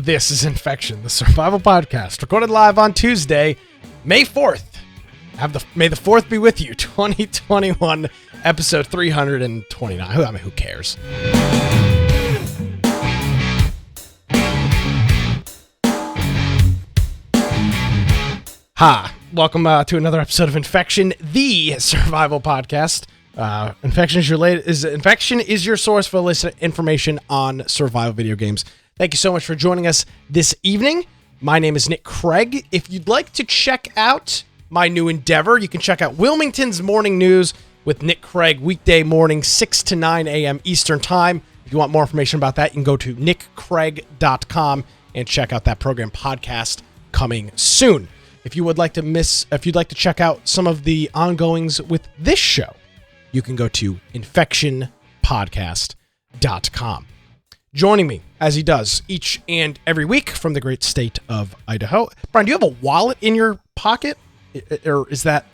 This is Infection, the survival podcast, recorded live on Tuesday, May 4th. May the 4th be with you, 2021, episode 329. I mean, who cares? Hi, welcome to another episode of Infection, the survival podcast. Infection is your source for information on survival video games. Thank you so much for joining us this evening. My name is Nick Craig. If you'd like to check out my new endeavor, you can check out Wilmington's Morning News with Nick Craig, weekday morning, 6 to 9 a.m. Eastern Time. If you want more information about that, you can go to nickcraig.com and check out that program podcast coming soon. If you'd like to check out some of the ongoings with this show, you can go to infectionpodcast.com. Joining me, as he does each and every week from the great state of Idaho. Brian, do you have a wallet in your pocket? Or is that...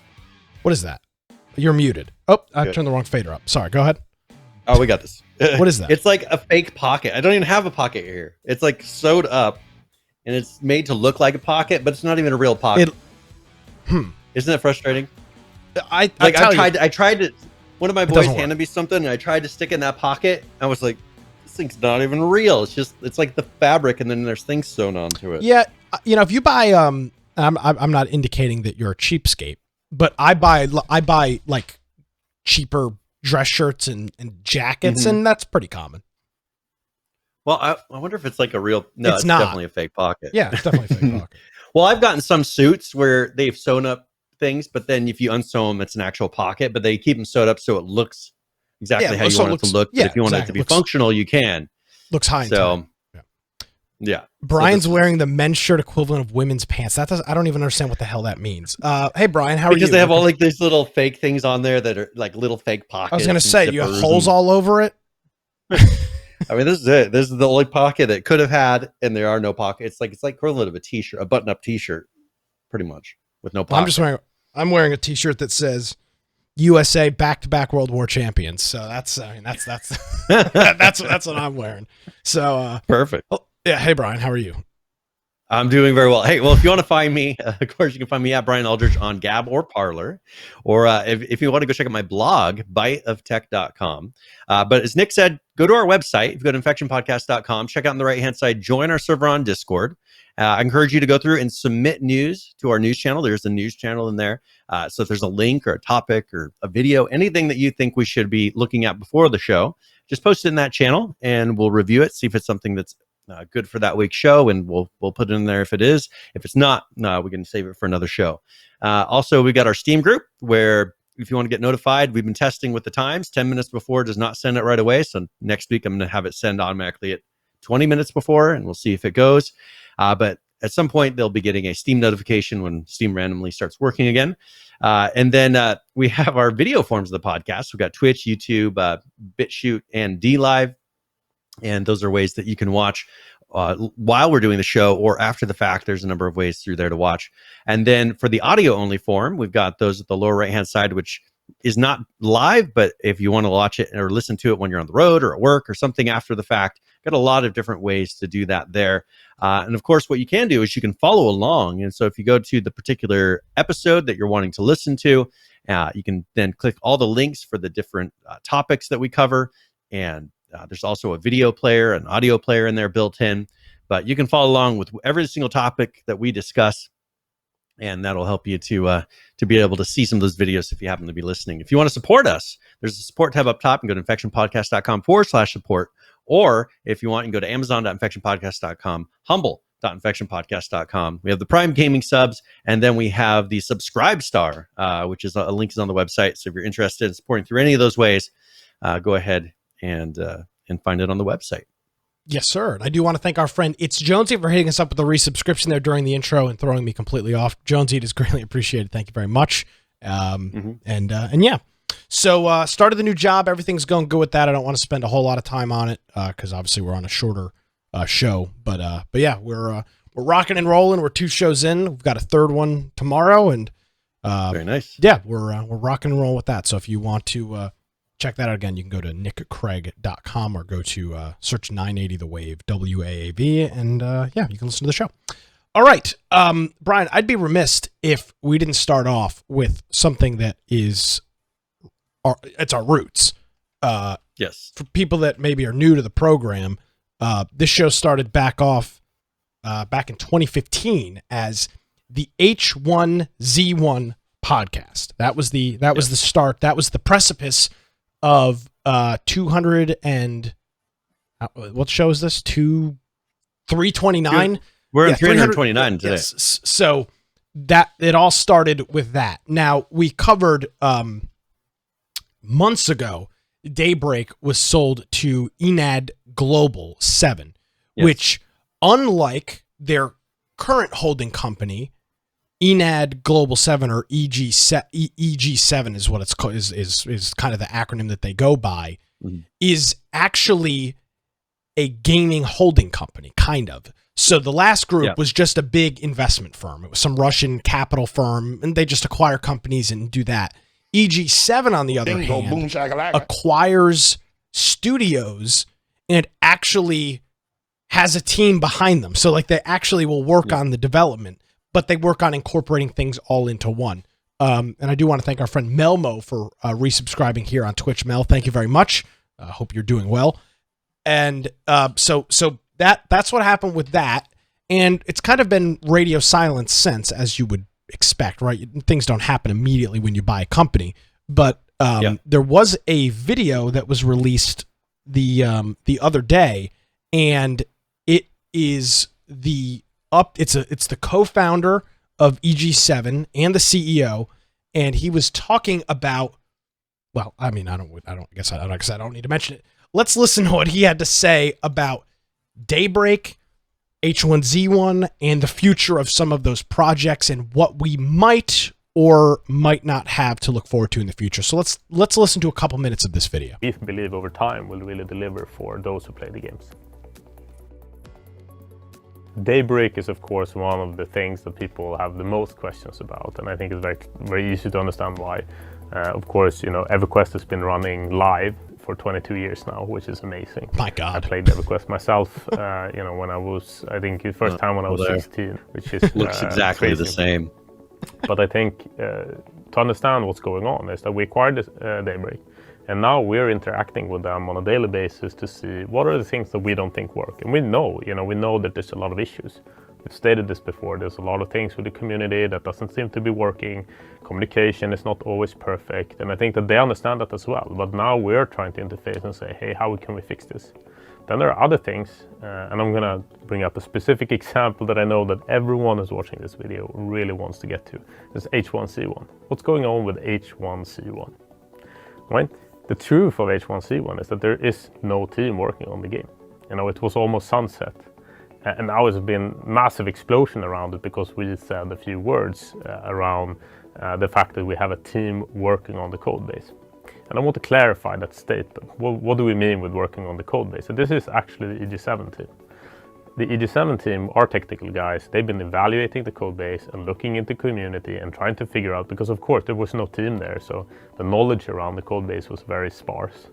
What is that? You're muted. Oh, I turned the wrong fader up. Sorry, go ahead. Oh, we got this. What is that? It's like a fake pocket. I don't even have a pocket here. It's like sewed up, and it's made to look like a pocket, but it's not even a real pocket. Isn't that frustrating? I tried to... One of my boys handed me something, and I tried to stick it in that pocket. I was like, this thing's not even real. It's like the fabric, and then there's things sewn onto it. Yeah, you know, if you buy, I'm not indicating that you're a cheapskate, but I buy like cheaper dress shirts and jackets, and that's pretty common. Well, I wonder if it's like a real... No, it's not. Definitely a fake pocket. Yeah, it's definitely a fake pocket. Well, I've gotten some suits where they've sewn up things, but then if you unsew them, it's an actual pocket, but they keep them sewed up so it looks exactly how you want it to look. But if you want it to be functional, you can. Looks high. So, yeah. Brian's wearing the men's shirt equivalent of women's pants. I don't even understand what the hell that means. Hey, Brian, how are you? Because they have all like these little fake things on there that are like little fake pockets. I was going to say, you have holes all over it. I mean, this is it. This is the only pocket it could have had, and there are no pockets. It's like equivalent of a t-shirt, a button-up t-shirt, pretty much, with no pocket. I'm wearing a t-shirt that says USA back-to-back World War champions. So that's what I'm wearing. So perfect. Yeah. Hey, Brian, how are you? I'm doing very well. Hey, well, if you want to find me, of course, you can find me at Brian Aldridge on Gab or Parler, or if you want to go check out my blog, biteoftech.com. But as Nick said, go to our website. If you go to infectionpodcast.com, check out on the right-hand side, join our server on Discord. I encourage you to go through and submit news to our news channel. There's a news channel in there. So if there's a link or a topic or a video, anything that you think we should be looking at before the show, just post it in that channel and we'll review it, see if it's something that's good for that week's show, and we'll put it in there if it is. If it's not, we can save it for another show. Also, we got our Steam group where if you want to get notified, we've been testing with the times. 10 minutes before does not send it right away. So next week, I'm going to have it send automatically at 20 minutes before, and we'll see if it goes. But at some point, they'll be getting a Steam notification when Steam randomly starts working again. And then we have our video forms of the podcast. We've got Twitch, YouTube, BitChute, and DLive. And those are ways that you can watch while we're doing the show or after the fact. There's a number of ways through there to watch. And then for the audio only form, we've got those at the lower right hand side, which is not live, but if you want to watch it or listen to it when you're on the road or at work or something after the fact, got a lot of different ways to do that there. And of course, what you can do is you can follow along. And so if you go to the particular episode that you're wanting to listen to, you can then click all the links for the different topics that we cover. And there's also a video player, an audio player in there built in, but you can follow along with every single topic that we discuss, and that'll help you to be able to see some of those videos if you happen to be listening. If you want to support us, there's a support tab up top and go to infectionpodcast.com/support, or if you want, you can go to amazon.infectionpodcast.com, humble.infectionpodcast.com. We have the Prime Gaming subs, and then we have the Subscribe Star, which is a link is on the website. So if you're interested in supporting through any of those ways, go ahead and find it on the website. Yes, sir. And I do want to thank our friend It's Jonesy for hitting us up with a resubscription there during the intro and throwing me completely off. Jonesy, it is greatly appreciated. Thank you very much. And yeah, so started the new job. Everything's going good with that. I don't want to spend a whole lot of time on it because obviously we're on a shorter show. But yeah, we're rocking and rolling. We're 2 shows in. We've got a third one tomorrow, and very nice. Yeah, we're rocking and rolling with that. So if you want to check that out again. You can go to nickcraig.com or go to search 980 The Wave, WAAV, and yeah, you can listen to the show. All right, Brian, I'd be remiss if we didn't start off with something that is it's our roots. Yes. For people that maybe are new to the program, this show started back in 2015 as the H1Z1 podcast. That was the start. That was the precipice of 200 and what show is this? 329. We're in 329 today. Yes. So that it all started with that. Now we covered months ago. Daybreak was sold to Enad Global 7, which, unlike their current holding company, Enad Global 7 or EG7 is what it's called, is kind of the acronym that they go by, is actually a gaming holding company, kind of. So the last group was just a big investment firm. It was some Russian capital firm, and they just acquire companies and do that. EG7, on the other hand, acquires studios and actually has a team behind them. So like they actually will work on the development, but they work on incorporating things all into one. And I do want to thank our friend Melmo for resubscribing here on Twitch. Mel, thank you very much. Hope you're doing well. And so that's what happened with that. And it's kind of been radio silence since, as you would expect, right? Things don't happen immediately when you buy a company. But there was a video that was released the other day, and it is it's the co-founder of EG7 and the CEO, and he was talking about, well, I mean, I guess I don't need to mention it. Let's listen to what he had to say about Daybreak, H1Z1, and the future of some of those projects and what we might or might not have to look forward to in the future. So let's listen to a couple minutes of this video. We believe over time will really deliver for those who play the games. Daybreak is of course one of the things that people have the most questions about, and I think it's very, very easy to understand why. Of course, EverQuest has been running live for 22 years now, which is amazing. My God. I played EverQuest myself, when I was, I think the first time when I was 16, which is looks exactly crazy. the same. But I think to understand what's going on is that we acquired Daybreak, and now we're interacting with them on a daily basis to see what are the things that we don't think work. And we know that there's a lot of issues. We've stated this before. There's a lot of things with the community that doesn't seem to be working. Communication is not always perfect, and I think that they understand that as well. But now we're trying to interface and say, hey, how can we fix this? Then there are other things, and I'm gonna bring up a specific example that I know that everyone who's watching this video really wants to get to. It's H1Z1. What's going on with H1Z1? Right? The truth of H1Z1 is that there is no team working on the game. It was almost sunset. And now it's been massive explosion around it because we said a few words around the fact that we have a team working on the code base. And I want to clarify that statement. What do we mean with working on the code base? So this is actually the EG7 team. The EG7 team, our technical guys, they've been evaluating the code base and looking into community and trying to figure out, because of course there was no team there, so the knowledge around the code base was very sparse.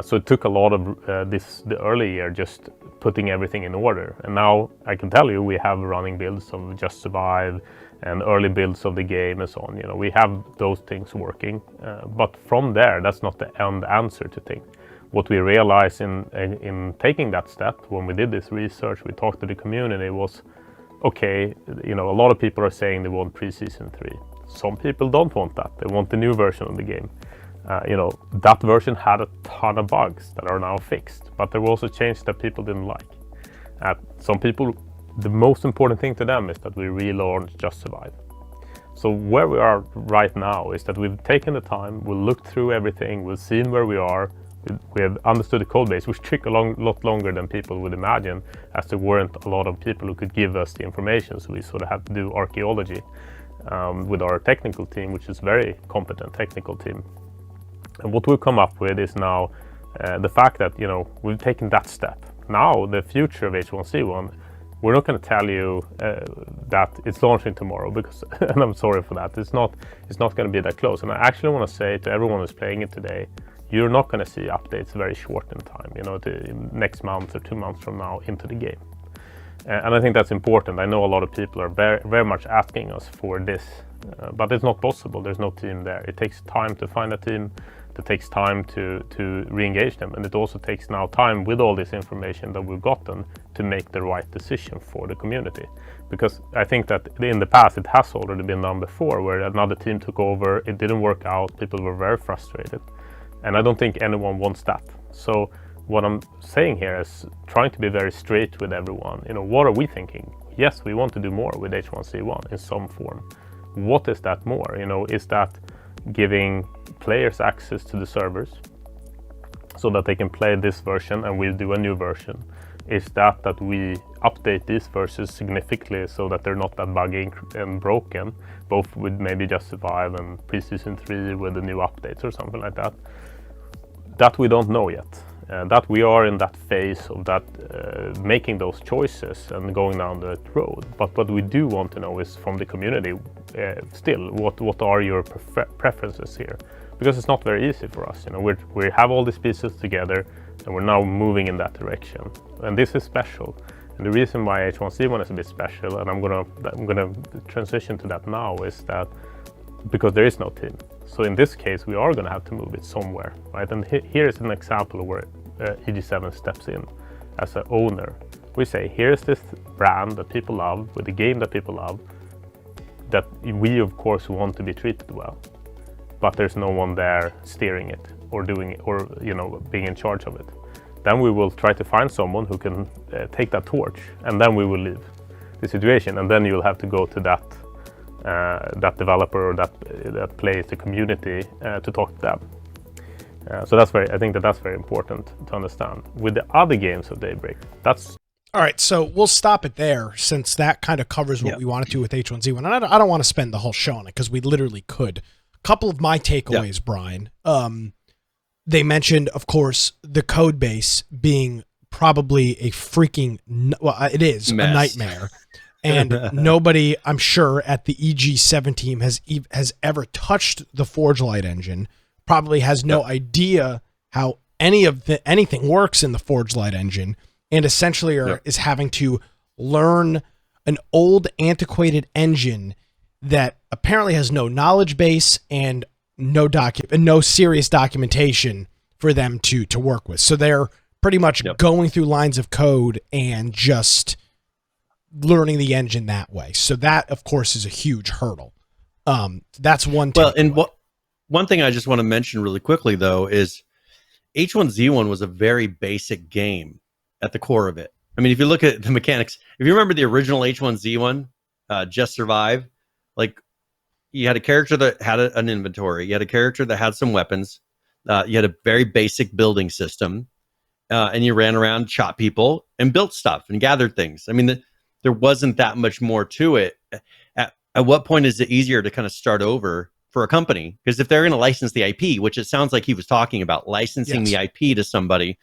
So it took a lot of the early year just putting everything in order. And now I can tell you we have running builds of Just Survive and early builds of the game and so on. We have those things working. But from there, that's not the end answer to things. What we realized in taking that step, when we did this research, we talked to the community, was, okay, a lot of people are saying they want pre-season 3. Some people don't want that. They want the new version of the game. That version had a ton of bugs that are now fixed, but there were also changes that people didn't like. Some people, the most important thing to them is that we relaunched Just Survive. So where we are right now is that we've taken the time, we've looked through everything, we've seen where we are, we have understood the code base, which took a lot longer than people would imagine, as there weren't a lot of people who could give us the information, so we sort of had to do archaeology with our technical team, which is a very competent technical team. And what we've come up with is now the fact that, we've taken that step. Now, the future of H1Z1, we're not going to tell you that it's launching tomorrow, because, and I'm sorry for that, it's not going to be that close. And I actually want to say to everyone who's playing it today, you're not going to see updates very short in time, the next month or 2 months from now into the game. And I think that's important. I know a lot of people are very, very much asking us for this, but it's not possible. There's no team there. It takes time to find a team. It takes time to re-engage them. And it also takes now time with all this information that we've gotten to make the right decision for the community. Because I think that in the past, it has already been done before, where another team took over, it didn't work out, people were very frustrated. And I don't think anyone wants that. So what I'm saying here is trying to be very straight with everyone. What are we thinking? Yes, we want to do more with H1Z1 in some form. What is that more? Is that giving players access to the servers so that they can play this version and we'll do a new version? Is that we update these versions significantly so that they're not that buggy and broken, both with maybe Just Survive and Pre-Season 3 with the new updates or something like that? That we don't know yet. That we are in that phase of that making those choices and going down that road. But what we do want to know is from the community still, what are your preferences here? Because it's not very easy for us. We have all these pieces together and we're now moving in that direction. And this is special. And the reason why H1Z1 is a bit special, and I'm gonna transition to that now, is that because there is no team. So in this case, we are going to have to move it somewhere, right? And here is an example where EG7 steps in as an owner. We say, here's this brand that people love, with a game that people love, that we of course want to be treated well, but there's no one there steering it or doing it or being in charge of it. Then we will try to find someone who can take that torch, and then we will leave the situation, and then you'll have to go to that developer or that plays the community to talk to them. So I think that's very important to understand. With the other games of Daybreak, that's all right. So we'll stop it there, since that kind of covers what we wanted to with H1Z1. And I don't want to spend the whole show on it because we literally could. A couple of my takeaways, Brian. They mentioned, of course, the code base being probably a freaking it is mess. A nightmare. And nobody, I'm sure, at the EG7 team has ever touched the Forge Light engine, probably has no idea how anything works in the Forge Light engine, and essentially is having to learn an old, antiquated engine that apparently has no knowledge base and no serious documentation for them to work with. So they're pretty much going through lines of code and just learning the engine that way. So that, of course, is a huge hurdle. That's one. Well, and one thing I just want to mention really quickly, though, is H1Z1 was a very basic game at the core of it. I mean, if you look at the mechanics, if you remember the original H1Z1, Just Survive, like you had a character that had an inventory, you had a character that had some weapons, you had a very basic building system, and you ran around, shot people, and built stuff and gathered things. I mean, there wasn't that much more to it. At what point is it easier to kind of start over for a company? Because if they're going to license the IP, which it sounds like he was talking about, licensing the IP to somebody,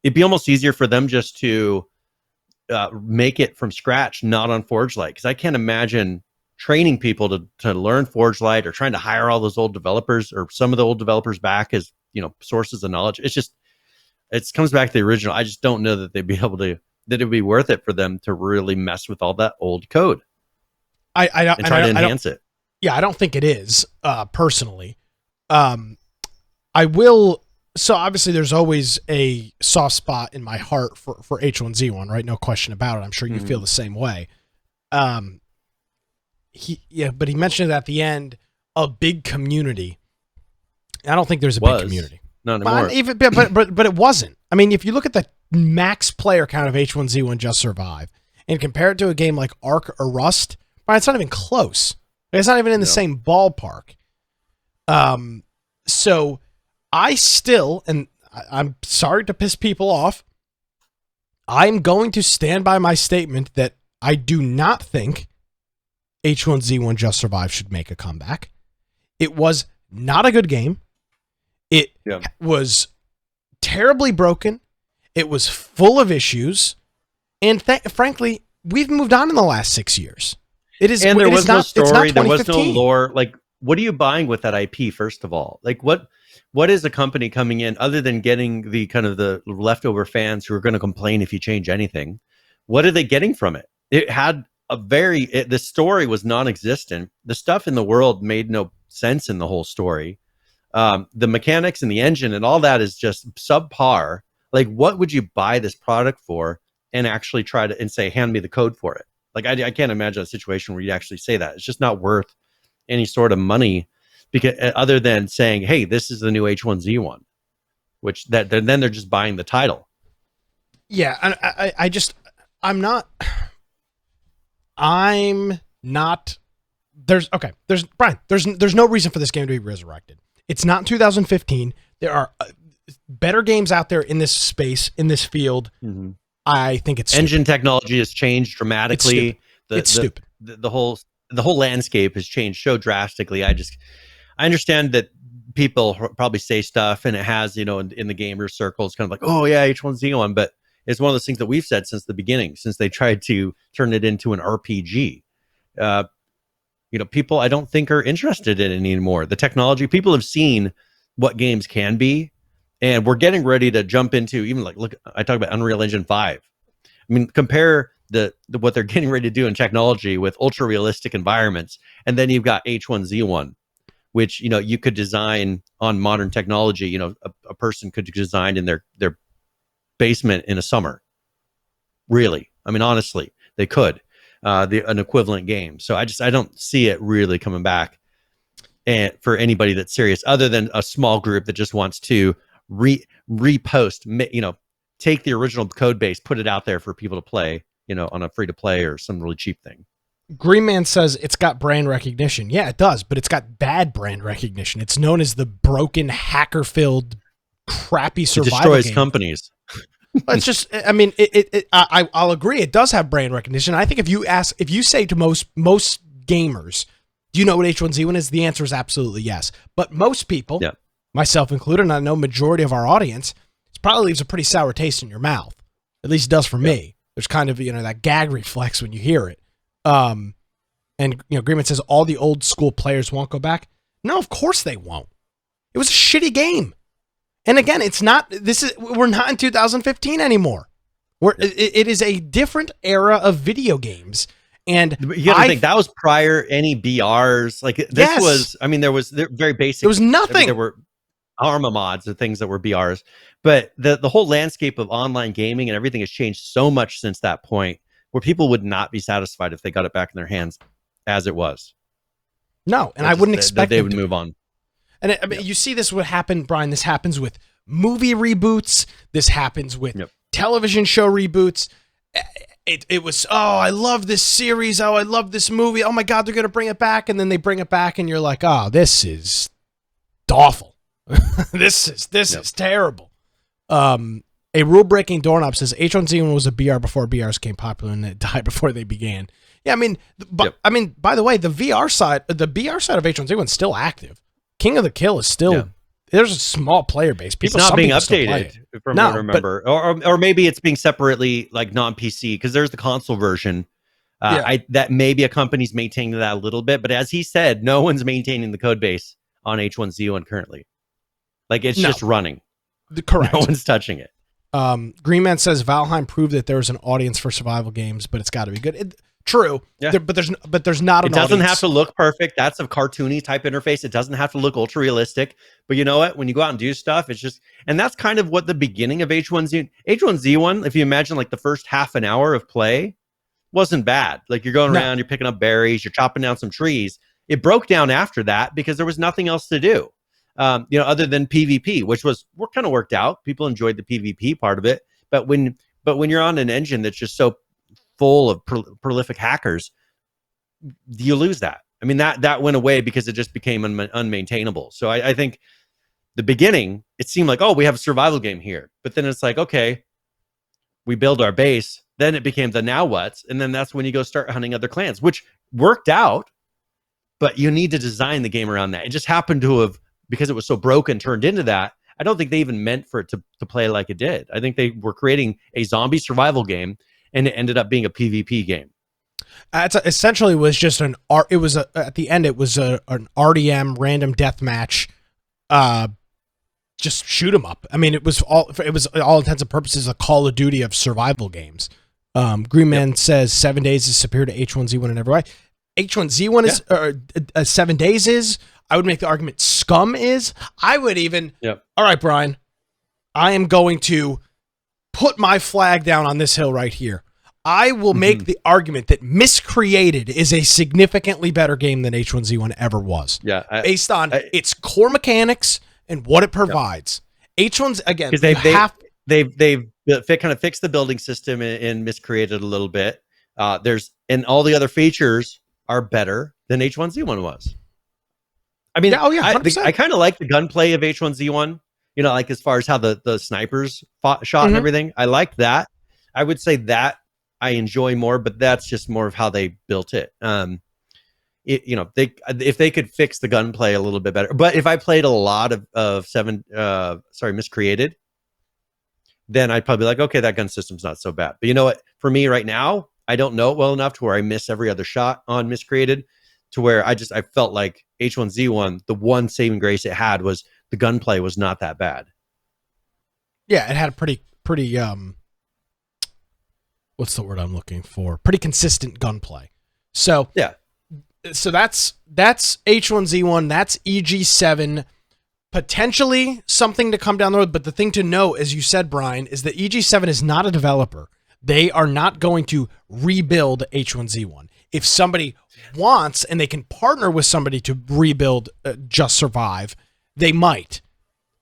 it'd be almost easier for them just to make it from scratch, not on Forge Light. Because I can't imagine training people to learn Forge Light, or trying to hire all those old developers or some of the old developers back as sources of knowledge. It comes back to the original. I just don't know that they'd be able to, that it would be worth it for them to really mess with all that old code. I don't try to enhance it. Yeah, I don't think it is, personally. I will. So obviously there's always a soft spot in my heart for H1Z1, right? No question about it. I'm sure you feel the same way. But he mentioned it at the end, a big community. I don't think there's a big community. Not anymore. But it wasn't. I mean, if you look at the max player count of H1Z1 Just Survive and compare it to a game like Ark or Rust, it's not even close. It's not even in the same ballpark. So I still, and I'm sorry to piss people off, I'm going to stand by my statement that I do not think H1Z1 Just Survive should make a comeback. It was not a good game. It was terribly broken. It was full of issues. And frankly, we've moved on in the last 6 years. It is, and there was no story. There was no lore. Like what are you buying with that IP? First of all, like what is a company coming in other than getting the kind of the leftover fans who are going to complain if you change anything? What are they getting from it? It had the story was non-existent. The stuff in the world made no sense in the whole story. The mechanics and the engine and all that is just subpar. Like, what would you buy this product for and actually try to and say, hand me the code for it? Like, I can't imagine a situation where you actually say that. It's just not worth any sort of money, because other than saying, hey, this is the new H1Z1, which that then they're just buying the title. Yeah, I'm not. There's Brian. There's no reason for this game to be resurrected. It's not 2015. There are better games out there in this space, in this field. Mm-hmm. I think it's engine technology has changed dramatically. It's stupid. The whole landscape has changed so drastically. I understand that people probably say stuff, and it has, in the gamer circles, kind of like, oh yeah, H1Z1, but it's one of those things that we've said since the beginning, since they tried to turn it into an RPG. People I don't think are interested in it anymore. The technology, people have seen what games can be, and we're getting ready to jump into even look, I talk about Unreal Engine 5. I mean, compare what they're getting ready to do in technology with ultra realistic environments, and then you've got H1Z1, which you could design on modern technology. A person could design in their basement in a summer. Really, I mean, honestly, they could an equivalent game. So I don't see it really coming back, and for anybody that's serious, other than a small group that just wants to repost, take the original code base, put it out there for people to play, on a free to play or some really cheap thing. Green Man says it's got brand recognition. Yeah, it does, but it's got bad brand recognition. It's known as the broken, hacker-filled, crappy survival game. It destroys companies. It's just, I mean, I'll agree. It does have brand recognition. I think if you say to most gamers, do you know what H1Z1 is? The answer is absolutely yes. But most people, myself included, and I know majority of our audience, it probably leaves a pretty sour taste in your mouth. At least it does for me. There's kind of, that gag reflex when you hear it. And Greenman says all the old school players won't go back. No, of course they won't. It was a shitty game. And again, we're not in 2015 anymore. It is a different era of video games. And you got to think that was prior any BRs. Like this was, I mean, they're very basic. There was nothing. I mean, there were ARMA mods and things that were BRs, but the whole landscape of online gaming and everything has changed so much since that point, where people would not be satisfied if they got it back in their hands as it was. No, and I wouldn't expect they would move on. And I mean, you see this would happen, Brian. This happens with movie reboots. This happens with television show reboots. It was, oh, I love this series. Oh, I love this movie. Oh my God, they're going to bring it back. And then they bring it back and you're like, oh, this is awful. This is terrible. A rule-breaking doorknob says H1Z1 was a BR before BRs became popular and it died before they began. Yeah, I mean, by the way, the BR side of H1Z1 is still active. King of the Kill is still there's a small player base. It's not being updated, from what I remember, or maybe it's being separately like non-PC, because there's the console version. That maybe a company's maintaining that a little bit, but as he said, no one's maintaining the code base on H1Z1 currently. Like it's just running. Correct. No one's touching it. Green Man says Valheim proved that there's an audience for survival games, but it's got to be good. True. Yeah. But there's not an audience. It doesn't have to look perfect. That's a cartoony type interface. It doesn't have to look ultra realistic. But you know what? When you go out and do stuff, it's just, and that's kind of what the beginning of H1Z1, if you imagine like the first half an hour of play, wasn't bad. Like you're going around, you're picking up berries, you're chopping down some trees. It broke down after that because there was nothing else to do. Other than PvP, which was kind of worked out. People enjoyed the PvP part of it. But when you're on an engine that's just so full of prolific hackers, you lose that. I mean, that went away because it just became unmaintainable. So I think the beginning, it seemed like, oh, we have a survival game here. But then it's like, okay, we build our base. Then it became the now what's. And then that's when you go start hunting other clans, which worked out. But you need to design the game around that. It just happened to have, because it was so broken, turned into that. I don't think they even meant for it to play like it did. I think they were creating a zombie survival game, and it ended up being a PvP game. Essentially was just an it was at the end it was an RDM random death match, just shoot 'em up. I mean, it was all intents and purposes a Call of Duty of survival games. Greenman says 7 days is superior to H1Z1 in every way. H1Z1 is 7 days is. I would make the argument Scum is. I would even. Yep. All right, Brian. I am going to put my flag down on this hill right here. I will make the argument that Miscreated is a significantly better game than H1Z1 ever was. Yeah. Based on its core mechanics and what it provides. H1's again, because they've kind of fixed the building system in Miscreated a little bit. And all the other features are better than H1Z1 was. I mean, I kind of like the gunplay of H1Z1. You know, like as far as how the snipers shot and everything. I like that. I would say that I enjoy more, but that's just more of how they built it. If they could fix the gunplay a little bit better. But if I played a lot of Miscreated, then I'd probably be like, okay, that gun system's not so bad. But you know what? For me right now, I don't know it well enough to where I miss every other shot on Miscreated, to where I felt like H1Z1, the one saving grace it had was the gunplay was not that bad. Yeah, it had a pretty what's the word I'm looking for? Pretty consistent gunplay. So yeah. So that's H1Z1, that's EG7, potentially something to come down the road. But the thing to know, as you said, Brian, is that EG7 is not a developer. They are not going to rebuild H1Z1. If somebody wants and they can partner with somebody to rebuild Just Survive, they might.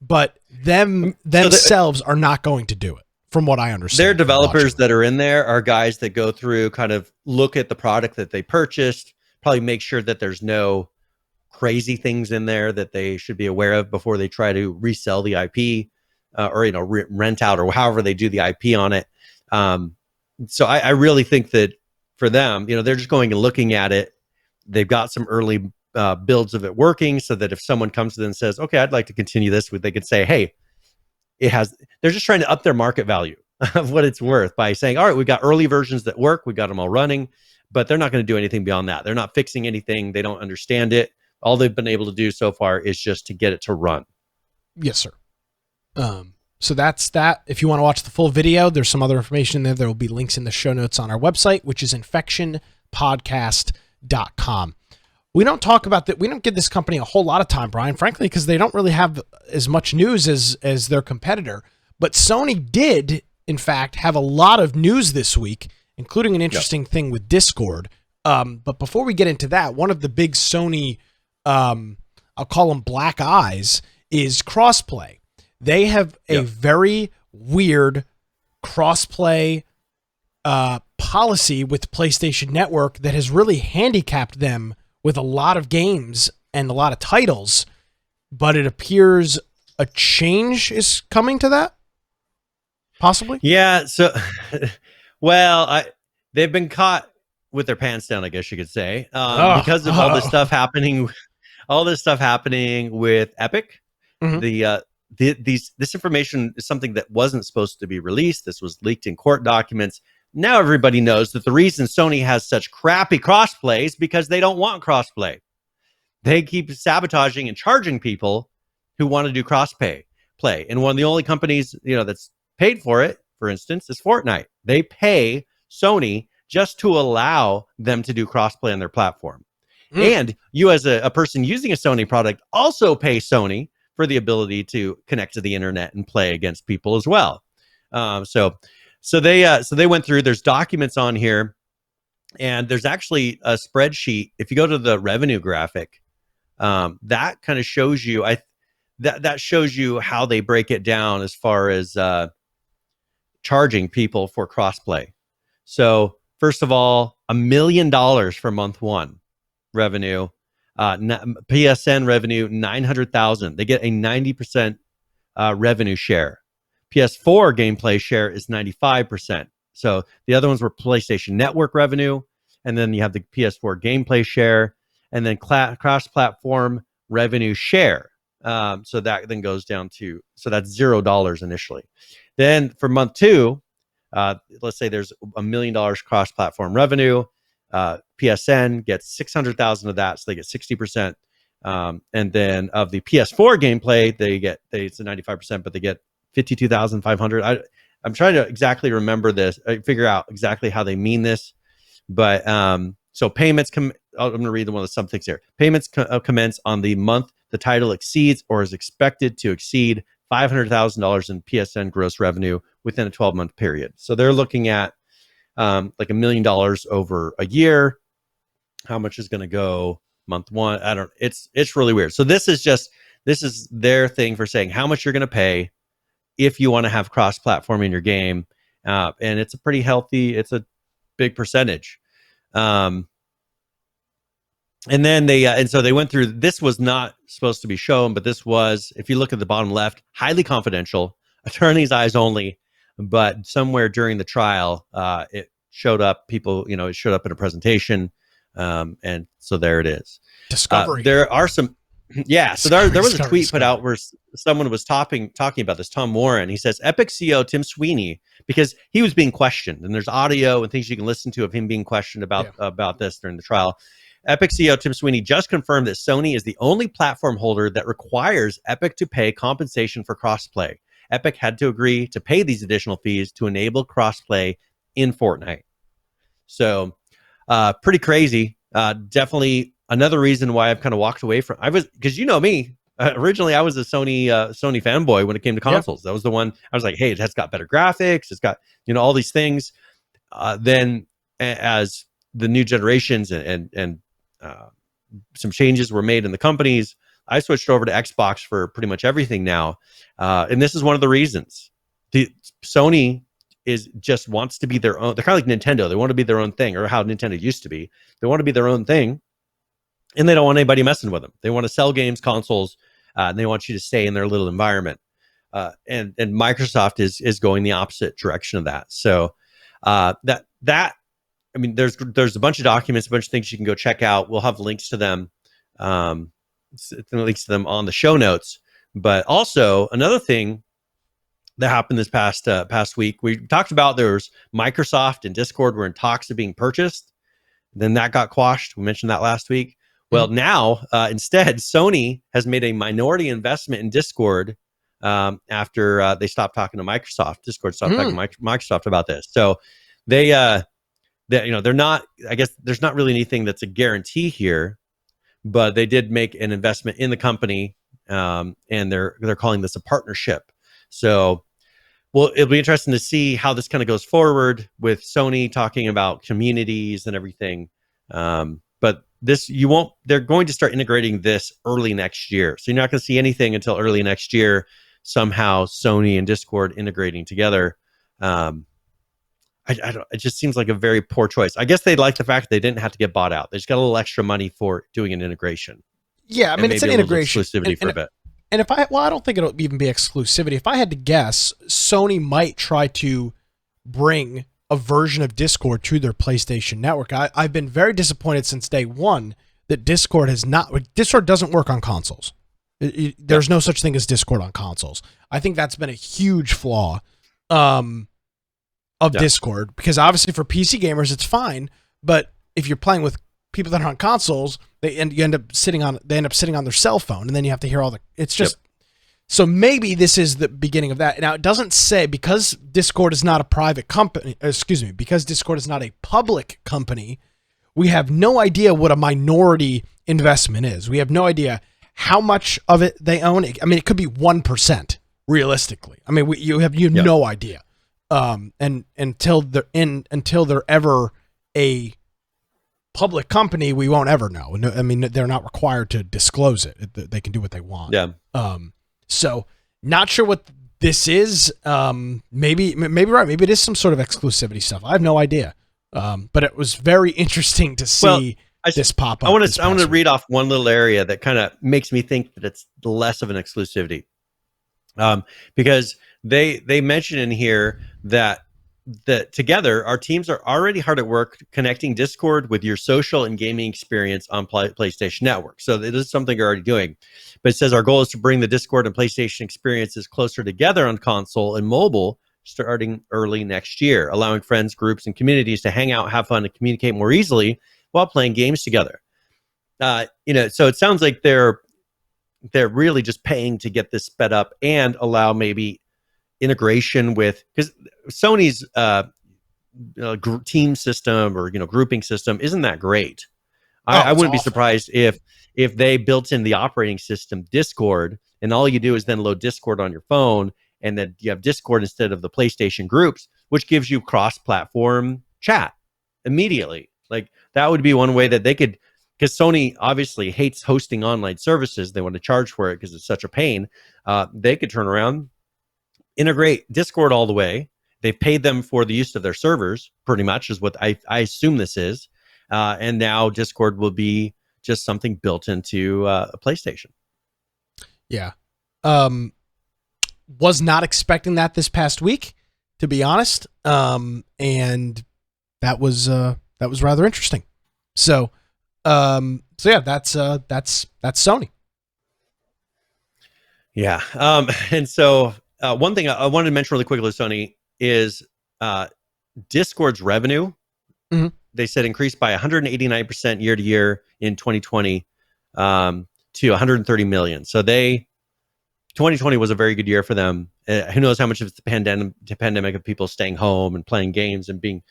But themselves are not going to do it, from what I understand. Their developers that are in there are guys that go through, kind of look at the product that they purchased, probably make sure that there's no crazy things in there that they should be aware of before they try to resell the IP or rent out or however they do the IP on it. So I really think that for them, they're just going and looking at it. They've got some early builds of it working, so that if someone comes to them and says, okay, I'd like to continue this, they could say, hey, they're just trying to up their market value of what it's worth by saying, all right, we got early versions that work. We got them all running, but they're not going to do anything beyond that. They're not fixing anything. They don't understand it. All they've been able to do so far is just to get it to run. Yes, sir. So that's that. If you want to watch the full video, there's some other information there. There will be links in the show notes on our website, which is infectionpodcast.com. We don't talk about that. We don't give this company a whole lot of time, Brian, frankly, because they don't really have as much news as their competitor. But Sony did, in fact, have a lot of news this week, including an interesting thing with Discord. But before we get into that, one of the big Sony, I'll call them black eyes, is crossplay. They have a very weird crossplay policy with PlayStation Network that has really handicapped them with a lot of games and a lot of titles, but it appears a change is coming to that, possibly. Yeah. So, well, they've been caught with their pants down, I guess you could say, because of all this stuff happening with Epic. Mm-hmm. This information is something that wasn't supposed to be released. This was leaked in court documents. Now everybody knows that the reason Sony has such crappy crossplay is because they don't want crossplay. They keep sabotaging and charging people who want to do crossplay. And one of the only companies, that's paid for it, for instance, is Fortnite. They pay Sony just to allow them to do crossplay on their platform. And you, as a person using a Sony product, also pay Sony for the ability to connect to the internet and play against people as well. So they went through. There's documents on here, and there's actually a spreadsheet. If you go to the revenue graphic, that kind of shows you. That shows you how they break it down as far as charging people for crossplay. So first of all, $1 million for month one revenue. PSN revenue, $900,000. They get a 90% revenue share. PS4 gameplay share is 95%. So the other ones were PlayStation Network revenue, and then you have the PS4 gameplay share, and then cross-platform revenue share. So that then goes down to, so that's $0 initially. Then for month two, let's say there's $1 million cross-platform revenue. PSN gets 600,000 of that, so they get 60%. And then of the PS4 gameplay, it's a 95%, but they get 52,500. I'm trying to exactly remember this, figure out exactly how they mean this, but so payments I'm going to read one of the some things here. Payments commence on the month the title exceeds or is expected to exceed $500,000 in PSN gross revenue within a 12-month period. So they're looking at like $1 million over a year. How much is going to go month one? It's really weird. So this is their thing for saying how much you're going to pay if you want to have cross-platform in your game. And it's a pretty healthy, it's a big percentage. And then so they went through, this was not supposed to be shown, but this was, if you look at the bottom left, highly confidential, attorney's eyes only, but somewhere during the trial, it showed up, it showed up in a presentation. And so there it is. Discovery. There are some, yeah. So there was a tweet put out where someone was talking about this, Tom Warren. He says, Epic CEO Tim Sweeney, because he was being questioned, and there's audio and things you can listen to of him being questioned about this during the trial. Epic CEO Tim Sweeney just confirmed that Sony is the only platform holder that requires Epic to pay compensation for crossplay. Epic had to agree to pay these additional fees to enable crossplay in Fortnite. So pretty crazy. Definitely another reason why I've kind of walked away from, because you know me, originally I was a Sony fanboy when it came to consoles. That was the one I was like, hey, it has got better graphics. It's got, all these things. Then as the new generations and some changes were made in the companies, I switched over to Xbox for pretty much everything now. And this is one of the reasons. Sony just wants to be their own. They're kind of like Nintendo. They want to be their own thing, or how Nintendo used to be. They want to be their own thing, and they don't want anybody messing with them. They want to sell games, consoles, and they want you to stay in their little environment. And Microsoft is going the opposite direction of that. So there's a bunch of documents, a bunch of things you can go check out. We'll have links to them, on the show notes. But also another thing that happened this past week, we talked about there's Microsoft and Discord were in talks of being purchased. Then that got quashed. We mentioned that last week. Well, now instead, Sony has made a minority investment in Discord after they stopped talking to Microsoft. Discord stopped talking to Microsoft about this. So they're not. I guess there's not really anything that's a guarantee here, but they did make an investment in the company, and they're calling this a partnership. So. Well, it'll be interesting to see how this kind of goes forward with Sony talking about communities and everything. But they're going to start integrating this early next year. So you're not going to see anything until early next year, somehow Sony and Discord integrating together. It just seems like a very poor choice. I guess they like the fact that they didn't have to get bought out. They just got a little extra money for doing an integration. Yeah, I mean, it's an integration. Exclusivity for a bit. And I don't think it'll even be exclusivity. If I had to guess, Sony might try to bring a version of Discord to their PlayStation Network. I've been very disappointed since day one that Discord doesn't work on consoles. There's no such thing as Discord on consoles. I think that's been a huge flaw of Discord, because obviously for PC gamers it's fine, but if you're playing with people that are on consoles, they end up sitting on their cell phone, and then you have to hear all the. It's just so maybe this is the beginning of that. Now it doesn't say, because Discord is not a private company. Because Discord is not a public company, we have no idea what a minority investment is. We have no idea how much of it they own. I mean, it could be 1% realistically. I mean, you have no idea. And until they're ever a public company, we won't ever know. I mean, they're not required to disclose it. They can do what they want. Yeah. So not sure what this is. Maybe right. Maybe it is some sort of exclusivity stuff. I have no idea. But it was very interesting to see this pop up. I want to read off one little area that kind of makes me think that it's less of an exclusivity. Because they mention in here that together our teams are already hard at work connecting Discord with your social and gaming experience on PlayStation Network. So it is something you're already doing. But it says our goal is to bring the Discord and PlayStation experiences closer together on console and mobile, starting early next year, allowing friends, groups, and communities to hang out, have fun, and communicate more easily while playing games together. So it sounds like they're really just paying to get this sped up and allow maybe integration with, because Sony's team system or grouping system isn't that great. I wouldn't be surprised if they built in the operating system Discord, and all you do is then load Discord on your phone, and then you have Discord instead of the PlayStation groups, which gives you cross-platform chat immediately. Like that would be one way that they could, because Sony obviously hates hosting online services. They want to charge for it because it's such a pain. They could turn around, integrate Discord all the way. They've paid them for the use of their servers, pretty much, is what I assume this is. And now Discord will be just something built into a PlayStation. Yeah. Was not expecting that this past week, to be honest. And that was rather interesting. So yeah, that's Sony. Yeah. And so one thing I wanted to mention really quickly with Sony is Discord's revenue. Mm-hmm. They said increased by 189% year to year in 2020 to 130 million. So 2020 was a very good year for them. Who knows how much of it's the pandemic of people staying home and playing games and being,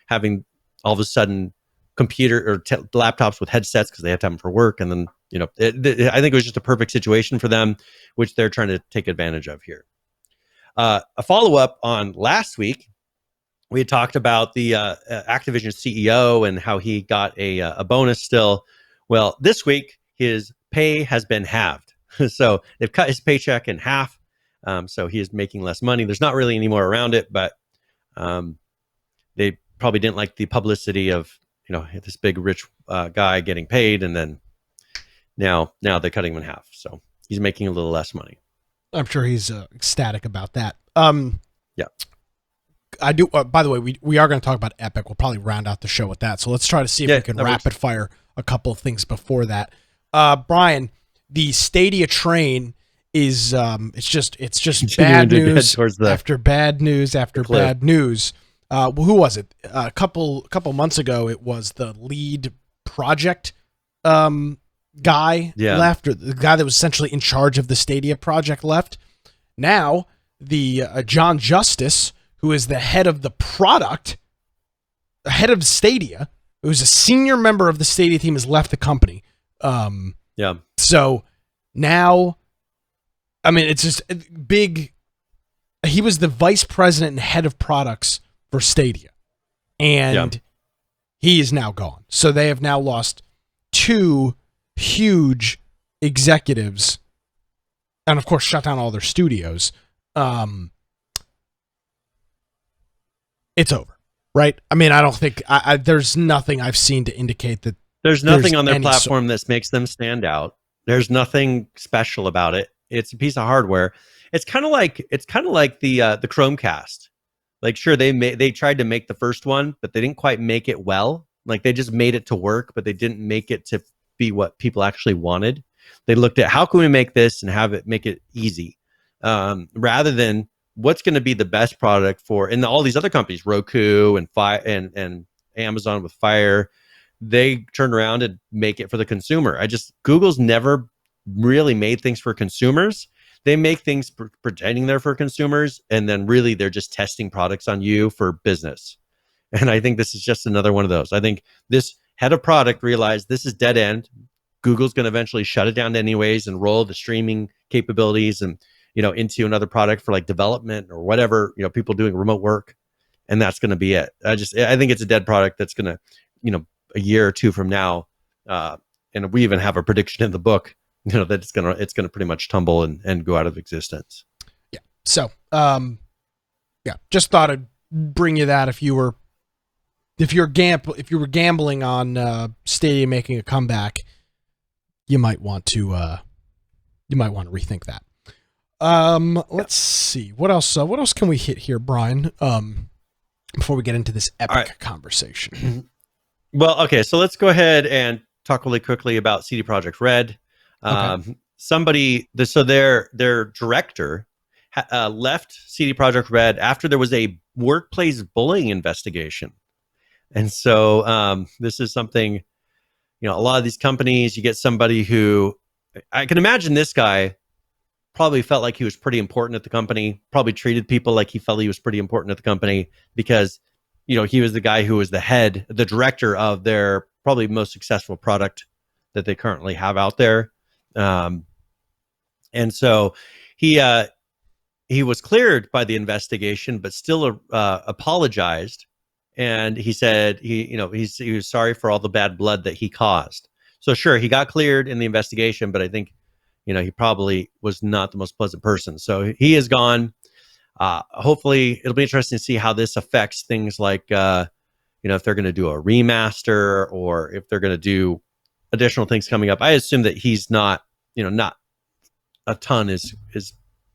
having all of a sudden computer or laptops with headsets because they have time for work. And then, I think it was just a perfect situation for them, which they're trying to take advantage of here. A follow-up on last week, we had talked about the Activision CEO and how he got a bonus still. Well, this week, his pay has been halved. So they've cut his paycheck in half. So he is making less money. There's not really any more around it, but they probably didn't like the publicity of, this big rich guy getting paid. And then now they're cutting him in half. So he's making a little less money. I'm sure he's ecstatic about that. Yeah. I do. By the way, we are going to talk about Epic. We'll probably round out the show with that. So let's try to see if we can rapid fire a couple of things before that. Brian, the Stadia train is it's just bad news after bad news after bad news. Who was it? A couple months ago, it was the lead project guy left, or the guy that was essentially in charge of the Stadia project left. Now the John Justice, who is the head of the product, the head of Stadia, who's a senior member of the Stadia team, has left the company. So now, I mean, it's just big. He was the vice president and head of products for Stadia, and he is now gone. So they have now lost two huge executives, and of course, shut down all their studios. It's over, right? I mean, I don't think there's nothing I've seen to indicate that there's nothing on their platform that makes them stand out. There's nothing special about it. It's a piece of hardware. It's kind of like the Chromecast. Like, sure, they tried to make the first one, but they didn't quite make it well. Like, they just made it to work, but they didn't make it to be what people actually wanted. They looked at how can we make this and make it easy, rather than what's going to be the best product for. And all these other companies, Roku and and Amazon with Fire, they turn around and make it for the consumer. Google's never really made things for consumers. They make things pretending they're for consumers, and then really they're just testing products on you for business. And I think this is just another one of those. I think this head of product realized this is dead end. Google's going to eventually shut it down anyways and roll the streaming capabilities and into another product for like development or whatever, people doing remote work, and that's going to be it. I think it's a dead product that's going to, a year or two from now, and we even have a prediction in the book, that it's gonna pretty much tumble and go out of existence. Yeah. So, just thought I'd bring you that if you were gambling on Stadia making a comeback, you might want to rethink that. Let's see what else can we hit here, Brian? Before we get into this Epic conversation. Well, okay, so let's go ahead and talk really quickly about CD Projekt Red. Okay. Their director left CD Projekt Red after there was a workplace bullying investigation. And so this is something, a lot of these companies, you get somebody who, I can imagine this guy probably felt like he was pretty important at the company, probably treated people like he felt he was pretty important at the company because, he was the guy who was the director of their probably most successful product that they currently have out there. And so he was cleared by the investigation, but still apologized. And he said he was sorry for all the bad blood that he caused. So sure, he got cleared in the investigation, but I think, he probably was not the most pleasant person. So he is gone. Hopefully it'll be interesting to see how this affects things like, if they're going to do a remaster or if they're going to do additional things coming up. I assume that he's not, not a ton is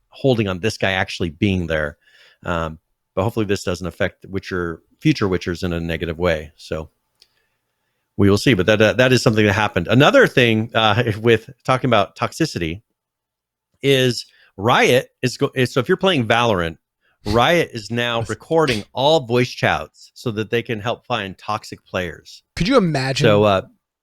holding on this guy actually being there. But hopefully this doesn't affect future Witchers in a negative way. So we will see. But that is something that happened. Another thing with talking about toxicity is Riot so if you're playing Valorant, Riot is now recording all voice chats so that they can help find toxic players. Could you imagine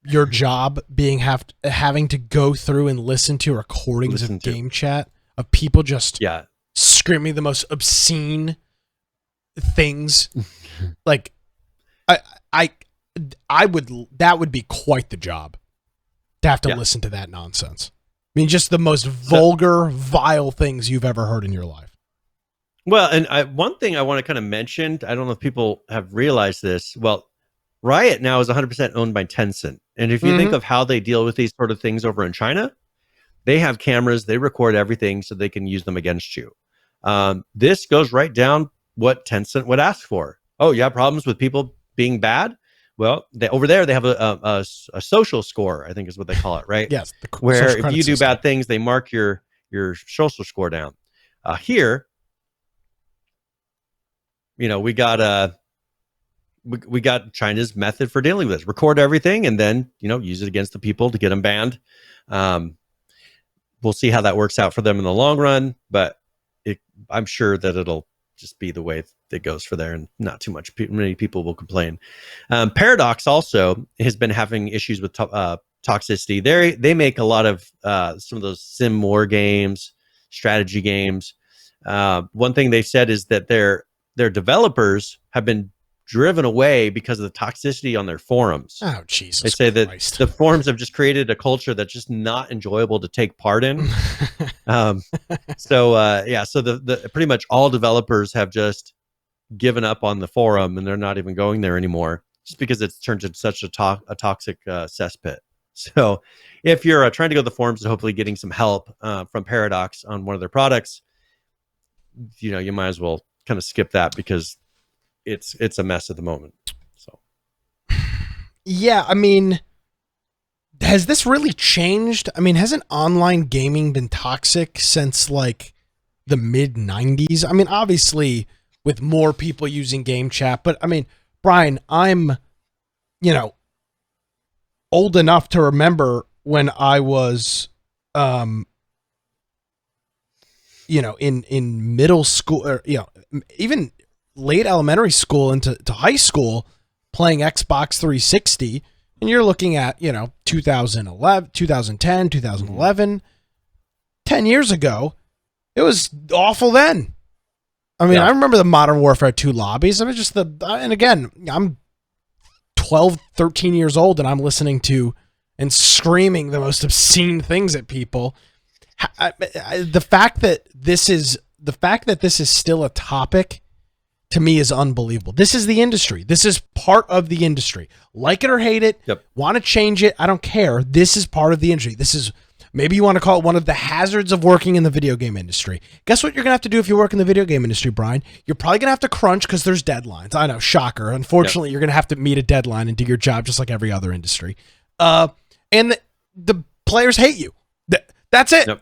your job being having to go through and listen to recordings of game chat of people just screaming the most obscene things? Like, that would be quite the job to have to listen to that nonsense. I mean, just the most vulgar, vile things you've ever heard in your life. Well, and one thing I want to kind of mention, I don't know if people have realized this. Well, Riot now is 100% owned by Tencent. And if you think of how they deal with these sort of things over in China, they have cameras, they record everything so they can use them against you. This goes right down what Tencent would ask for. Oh, you have problems with people being bad? Well, over there, they have a social score, I think is what they call it, right? Yes. Where if you do bad things, they mark your social score down. Here, we got we got China's method for dealing with this. Record everything and then, use it against the people to get them banned. We'll see how that works out for them in the long run, but I'm sure that it'll just be the way that goes for there and not many people will complain. Paradox also has been having issues with toxicity. They make a lot of some of those sim war games, strategy games. One thing they said is that their developers have been driven away because of the toxicity on their forums. Oh, Jesus They say Christ. that the forums have just created a culture that's just not enjoyable to take part in. So the pretty much all developers have just given up on the forum and they're not even going there anymore just because it's turned into such a toxic cesspit. So if you're trying to go to the forums and hopefully getting some help from Paradox on one of their products, you might as well kind of skip that because it's a mess at the moment. So yeah, I mean, has this really changed? I mean, hasn't online gaming been toxic since like the mid 90s? I mean, obviously with more people using game chat, but I mean, Brian, I'm old enough to remember when I was in middle school or even late elementary school into high school playing Xbox 360, and you're looking at 2011, 2010, 2011, 10 years ago. It was awful then. I mean, I remember the Modern Warfare 2 lobbies. I mean, and again, I'm 12, 13 years old and I'm listening to and screaming the most obscene things at people. The fact that this is still a topic to me is unbelievable. This is the industry. This is part of the industry. Like it or hate it, want to change it, I don't care. This is part of the industry. This is, maybe you want to call it one of the hazards of working in the video game industry. Guess what you're going to have to do if you work in the video game industry, Brian? You're probably going to have to crunch because there's deadlines. I know, shocker. Unfortunately, you're going to have to meet a deadline and do your job just like every other industry. And the players hate you. That's it.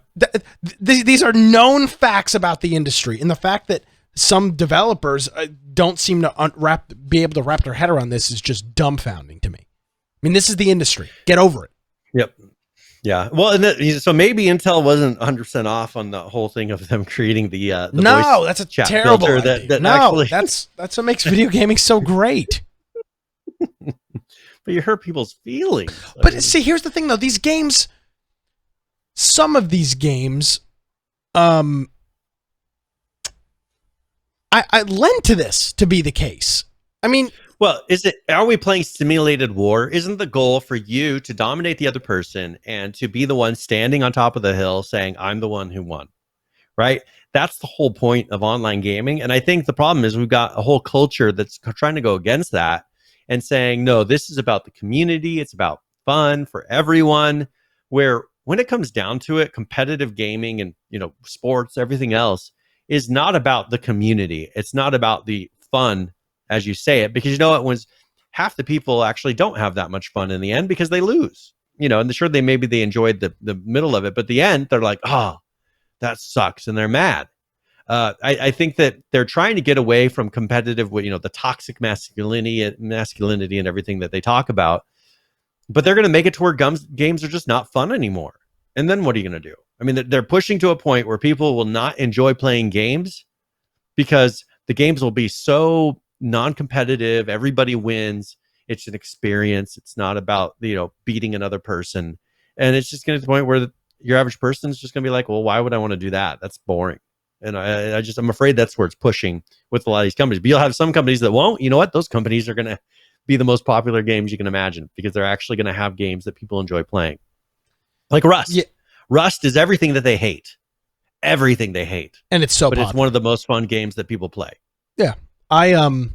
These are known facts about the industry. And the fact that some developers don't seem to be able to wrap their head around this is just dumbfounding to me. I mean, this is the industry. Get over it. Yep. Yeah. Well, so maybe Intel wasn't 100% off on the whole thing of them creating the No, voice that's a chat terrible filter idea. that No, actually. that's what makes video gaming so great. But you hurt people's feelings. But see, here's the thing though. These games, some of these games, I lend to this to be the case. I mean, well, are we playing simulated war? Isn't the goal for you to dominate the other person and to be the one standing on top of the hill saying, I'm the one who won, right? That's the whole point of online gaming. And I think the problem is we've got a whole culture that's trying to go against that and saying, no, this is about the community. It's about fun for everyone, where when it comes down to it, competitive gaming and, sports, everything else is not about the community. It's not about the fun, as you say it, because when half the people actually don't have that much fun in the end because they lose, and sure, maybe they enjoyed the middle of it, but the end, they're like, oh, that sucks. And they're mad. I think that they're trying to get away from competitive, the toxic masculinity and everything that they talk about, but they're going to make it to where games are just not fun anymore. And then what are you going to do? I mean, they're pushing to a point where people will not enjoy playing games because the games will be so non-competitive. Everybody wins. It's an experience. It's not about, beating another person. And it's just going to the point where your average person is just going to be like, well, why would I want to do that? That's boring. And I'm afraid that's where it's pushing with a lot of these companies. But you'll have some companies that won't. You know what? Those companies are going to be the most popular games you can imagine because they're actually going to have games that people enjoy playing. Like Rust. Yeah. Rust is everything that they hate. Everything they hate. And it's so popular. It's one of the most fun games that people play. Yeah. You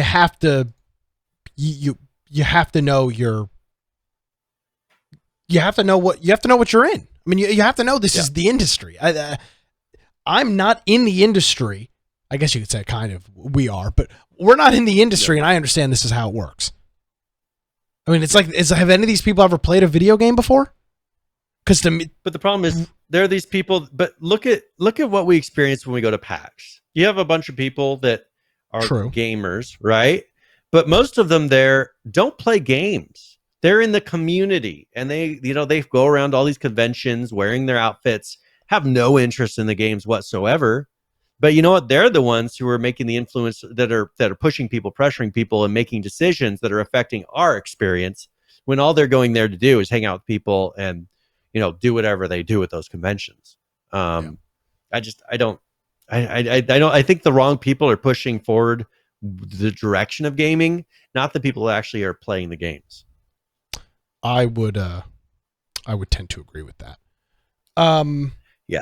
have to know what you're in. I mean, you have to know this is the industry. I'm not in the industry. I guess you could say kind of we are, but we're not in the industry, and I understand this is how it works. I mean, it's like, have any of these people ever played a video game before? Because to me, but the problem is there are these people. But look at what we experience when we go to PAX. You have a bunch of people that are gamers, right? But most of them there don't play games. They're in the community, and they go around all these conventions wearing their outfits, have no interest in the games whatsoever. But you know what? They're the ones who are making the influence that are pushing people, pressuring people, and making decisions that are affecting our experience. When all they're going there to do is hang out with people and do whatever they do at those conventions. I think the wrong people are pushing forward the direction of gaming, not the people who actually are playing the games. I would tend to agree with that. Yeah.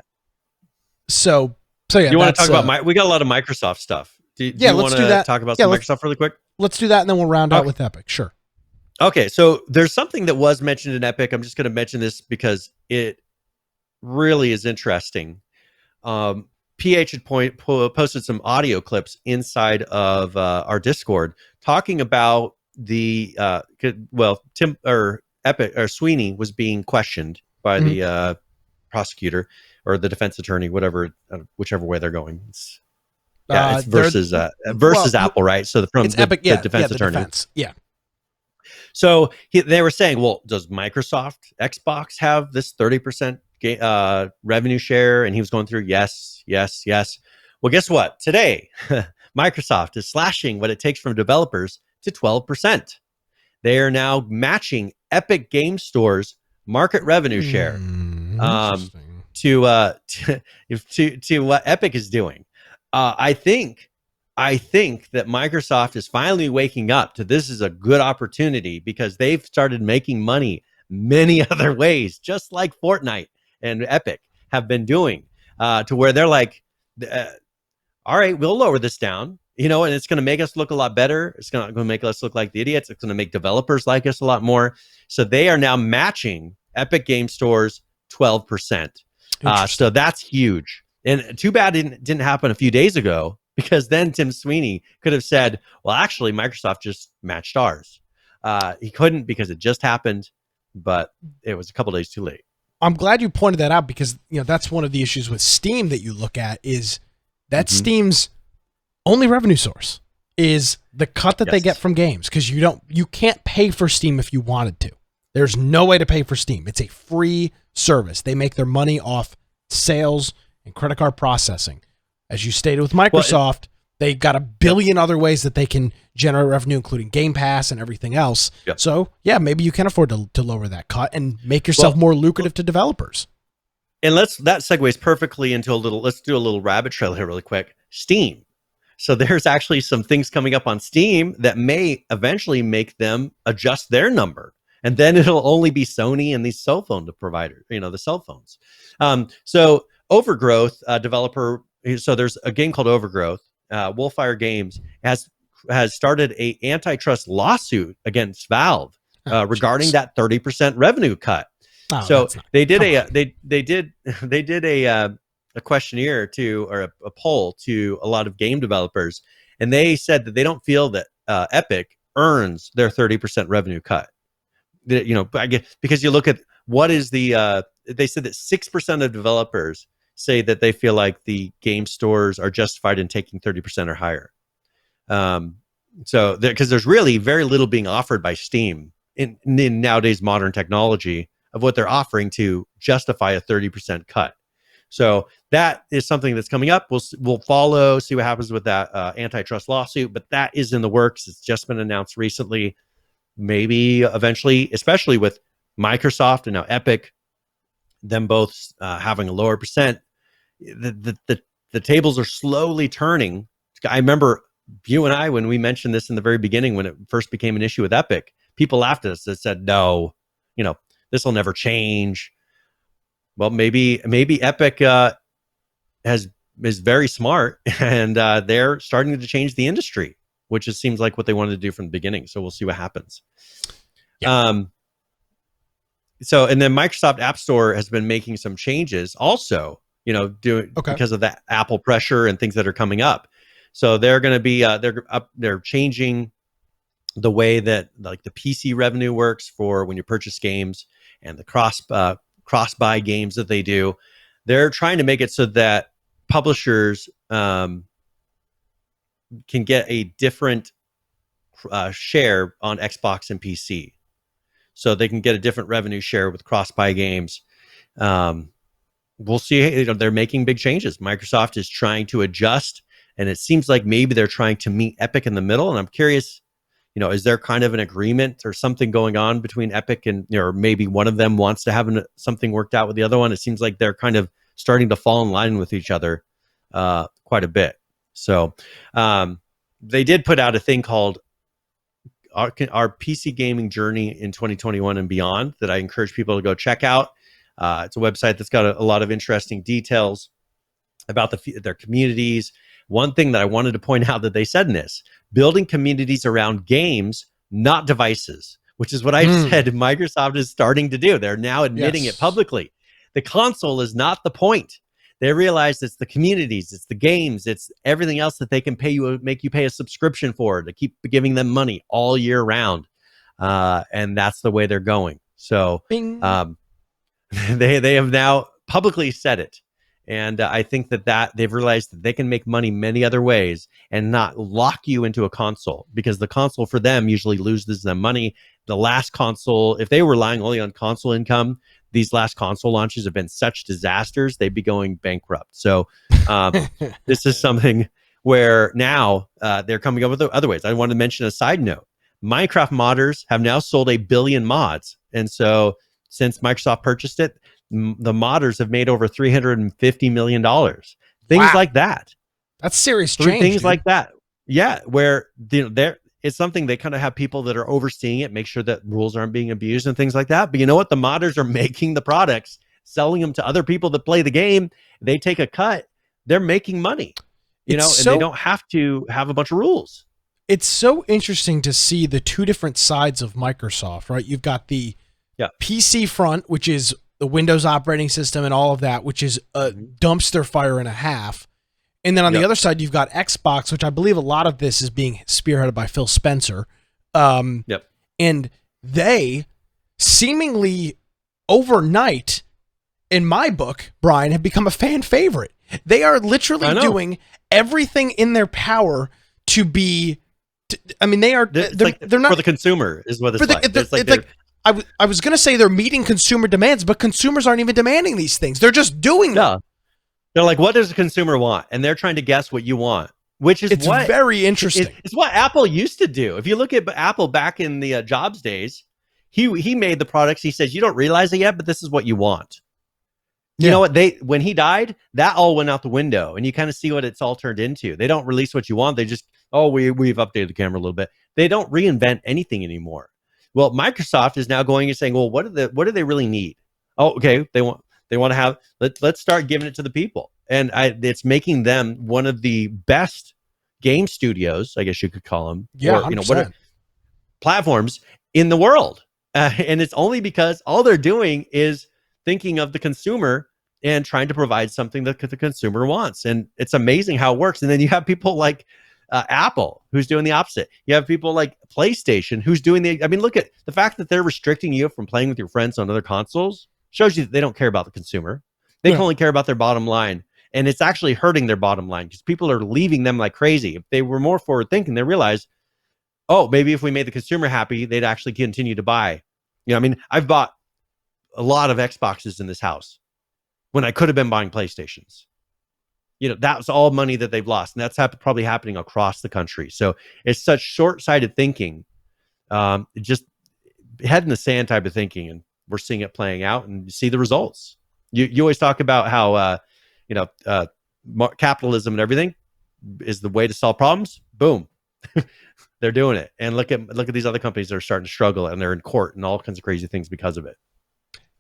So yeah. You want to talk about we got a lot of Microsoft stuff. Do you want to talk about some Microsoft really quick? Let's do that, and then we'll round out with Epic. Sure. Okay, so there's something that was mentioned in Epic. I'm just going to mention this because it really is interesting. PH had posted some audio clips inside of our Discord talking about the Tim or Epic or Sweeney was being questioned by the prosecutor or the defense attorney, whichever way they're going. It's versus Apple, right? So it's Epic, the defense attorney. Defense. Yeah. So they were saying, well, does Microsoft Xbox have this 30% revenue share? And he was going through yes. Well, guess what? Today, Microsoft is slashing what it takes from developers to 12%. They are now matching Epic Game Store's market revenue share to what Epic is doing. I think that Microsoft is finally waking up to this is a good opportunity because they've started making money many other ways, just like Fortnite and Epic have been doing, to where they're like, all right, we'll lower this down, and it's going to make us look a lot better. It's going to make us look like the idiots. It's going to make developers like us a lot more. So they are now matching Epic Game Store's 12%. So that's huge. And too bad it didn't happen a few days ago, because then Tim Sweeney could have said, well, actually, Microsoft just matched ours. He couldn't because it just happened, but it was a couple days too late. I'm glad you pointed that out because that's one of the issues with Steam that you look at is that Steam's only revenue source. is the cut that they get from games, because you can't pay for Steam if you wanted to. There's no way to pay for Steam. It's a free service. They make their money off sales and credit card processing. As you stated with Microsoft, they got a billion other ways that they can generate revenue, including Game Pass and everything else. Yep. So, yeah, maybe you can afford to lower that cut and make yourself more lucrative to developers. And that segues perfectly into let's do a little rabbit trail here really quick. Steam. So there's actually some things coming up on Steam that may eventually make them adjust their number. And then it'll only be Sony and these cell phone providers, the cell phones. So Overgrowth developer, so there's a game called Overgrowth. Wolfire Games has started a antitrust lawsuit against Valve regarding that 30% revenue cut. Oh, so they did a questionnaire or a poll to a lot of game developers, and they said that they don't feel that Epic earns their 30% revenue cut. I guess because you look at what is they said that 6% of developers say that they feel like the game stores are justified in taking 30% or higher. So because there's really very little being offered by Steam in nowadays modern technology of what they're offering to justify a 30% cut. So that is something that's coming up. We'll follow, see what happens with that antitrust lawsuit, but that is in the works. It's just been announced recently. Maybe eventually, especially with Microsoft and now Epic, them both having a lower percent, the tables are slowly turning. I remember you and I, when we mentioned this in the very beginning, when it first became an issue with Epic, people laughed at us that said, no, this will never change. Well, maybe Epic is very smart, and they're starting to change the industry, which seems like what they wanted to do from the beginning. So we'll see what happens. Yeah. And then Microsoft App Store has been making some changes also, because of that Apple pressure and things that are coming up. So they're going to be they're changing the way that like the PC revenue works for when you purchase games, and the cross-buy games that they do. They're trying to make it so that publishers can get a different share on Xbox and PC. So they can get a different revenue share with cross-buy games. We'll see. They're making big changes. Microsoft is trying to adjust, and it seems like maybe they're trying to meet Epic in the middle. And I'm curious, is there kind of an agreement or something going on between Epic and, or maybe one of them wants to have something worked out with the other one? It seems like they're kind of starting to fall in line with each other quite a bit. So they did put out a thing called our PC gaming journey in 2021 and beyond that I encourage people to go check out. It's a website that's got a lot of interesting details about their communities. One thing that I wanted to point out that they said in this, building communities around games, not devices, which is what I said Microsoft is starting to do. They're now admitting it publicly. The console is not the point. They realize it's the communities, it's the games, it's everything else that they can make you pay a subscription for to keep giving them money all year round. And that's the way they're going. So they have now publicly said it. And I think that they've realized that they can make money many other ways and not lock you into a console, because the console for them usually loses them money. The last console, if they were relying only on console income, these last console launches have been such disasters, they'd be going bankrupt. So this is something where now they're coming up with other ways. I want to mention a side note. Minecraft modders have now sold 1 billion mods. And so since Microsoft purchased it, the modders have made over $350 million. Things like that. That's serious change. Things like that. Yeah, where it's something they kind of have people that are overseeing it, make sure that rules aren't being abused and things like that. But you know what? The modders are making the products, selling them to other people that play the game. They take a cut. They're making money, and they don't have to have a bunch of rules. It's so interesting to see the two different sides of Microsoft, right? You've got the PC front, which is the Windows operating system and all of that, which is a dumpster fire and a half. And then on the other side, you've got Xbox, which I believe a lot of this is being spearheaded by Phil Spencer. And they seemingly overnight, in my book, Brian, have become a fan favorite. They are literally doing everything in their power to be I mean, they're not for the consumer is what it's like. It's like I was gonna say they're meeting consumer demands, but consumers aren't even demanding these things. They're just doing them. They're like, what does the consumer want? And they're trying to guess what you want, which is very interesting. It's what Apple used to do. If you look at Apple back in the Jobs days, he made the products. He says, you don't realize it yet, but this is what you want. You know what? When he died, that all went out the window, and you kind of see what it's all turned into. They don't release what you want. They just, we've updated the camera a little bit. They don't reinvent anything anymore. Well, Microsoft is now going and saying, well, what do they really need? Oh, okay, they want to have. Let's start giving it to the people, and it's making them one of the best game studios, I guess you could call them. Yeah, or, platforms in the world, and it's only because all they're doing is thinking of the consumer and trying to provide something that the consumer wants. And it's amazing how it works. And then you have people like Apple, who's doing the opposite. You have people like PlayStation, who's doing look at the fact that they're restricting you from playing with your friends on other consoles shows you that they don't care about the consumer. They can only care about their bottom line. And it's actually hurting their bottom line because people are leaving them like crazy. If they were more forward thinking, they realize, maybe if we made the consumer happy, they'd actually continue to buy. I've bought a lot of Xboxes in this house when I could have been buying PlayStations. That's all money that they've lost. And that's probably happening across the country. So it's such short-sighted thinking, just head in the sand type of thinking. And we're seeing it playing out and you see the results. You always talk about how, capitalism and everything is the way to solve problems. Boom. They're doing it. And look at these other companies that are starting to struggle and they're in court and all kinds of crazy things because of it.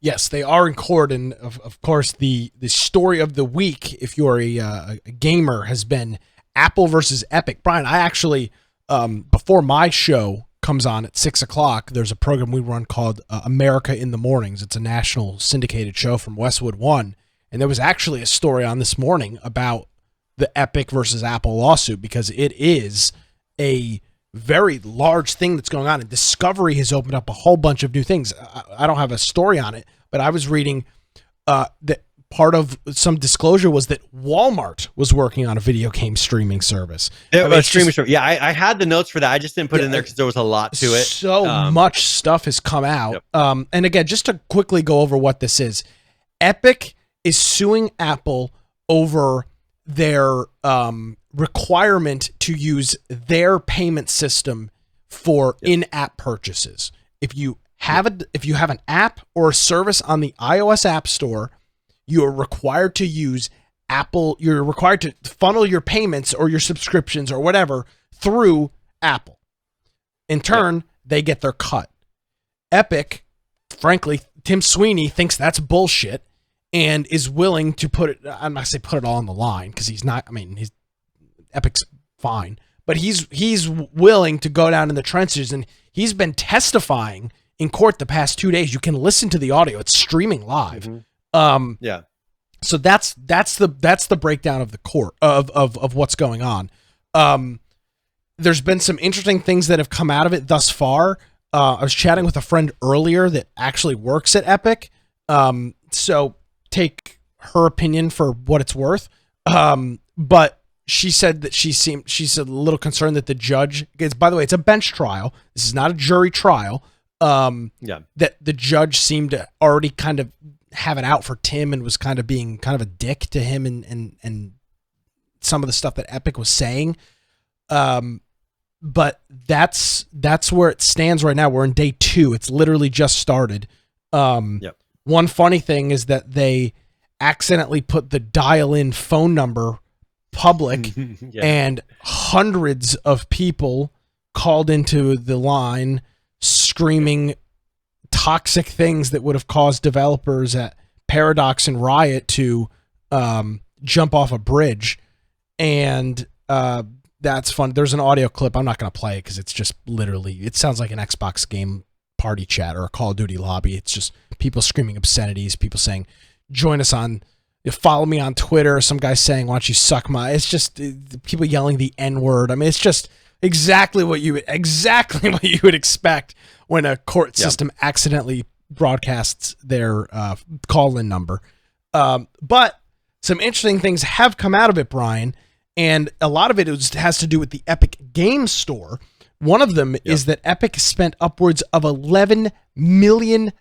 Yes, they are in court, and of course, the story of the week, if you're a gamer, has been Apple versus Epic. Brian, I actually, before my show comes on at 6:00, there's a program we run called America in the Mornings. It's a national syndicated show from Westwood One, and there was actually a story on this morning about the Epic versus Apple lawsuit because it is a very large thing that's going on, and Discovery has opened up a whole bunch of new things. I don't have a story on it, but I was reading that part of some disclosure was that Walmart was working on a video game streaming service. Service. Yeah, I had the notes for that. I just didn't put it in there because there was a lot to it. So much stuff has come out. Yep. And again, just to quickly go over what this is, Epic is suing Apple over their requirement to use their payment system for in-app purchases. If you have an app or a service on the iOS App Store, you are required to use Apple. You're required to funnel your payments or your subscriptions or whatever through Apple. In turn, they get their cut. Epic, frankly, Tim Sweeney thinks that's bullshit and is willing to put it. I'm not saying put it all on the line because he's not. I mean, Epic's fine, but he's willing to go down in the trenches, and he's been testifying in court the past 2 days. You can listen to the audio; it's streaming live. Mm-hmm. So that's the breakdown of the court of what's going on. There's been some interesting things that have come out of it thus far. I was chatting with a friend earlier that actually works at Epic, so take her opinion for what it's worth. But she said that she's a little concerned that the judge, by the way, it's a bench trial. This is not a jury trial. That the judge seemed to already kind of have it out for Tim and was kind of being kind of a dick to him and some of the stuff that Epic was saying. But that's where it stands right now. We're in day 2. It's literally just started. One funny thing is that they accidentally put the dial-in phone number public and hundreds of people called into the line screaming toxic things that would have caused developers at Paradox and Riot to jump off a bridge. And that's fun. There's an audio clip. I'm not going to play it because it's just literally, it sounds like an Xbox game party chat or a Call of Duty lobby. It's just people screaming obscenities, people saying, join us on, follow me on Twitter. Some guy saying, why don't you suck my, it's just people yelling the N-word. I mean, it's just exactly what you would expect when a court system accidentally broadcasts their call-in number. But some interesting things have come out of it, Brian, and a lot of it has to do with the Epic Games Store. One of them is that Epic spent upwards of $11 million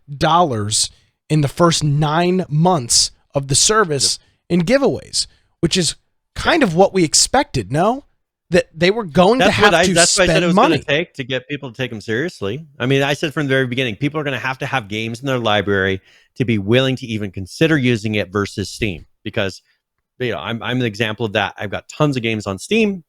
in the first 9 months of the service in giveaways, which is kind of what we expected, no? That they were going to have to that's what I said it was money. going to take to get people to take them seriously. I mean, I said from the very beginning, people are going to have games in their library to be willing to even consider using it versus Steam, because I'm an example of that. I've got tons of games on Steam.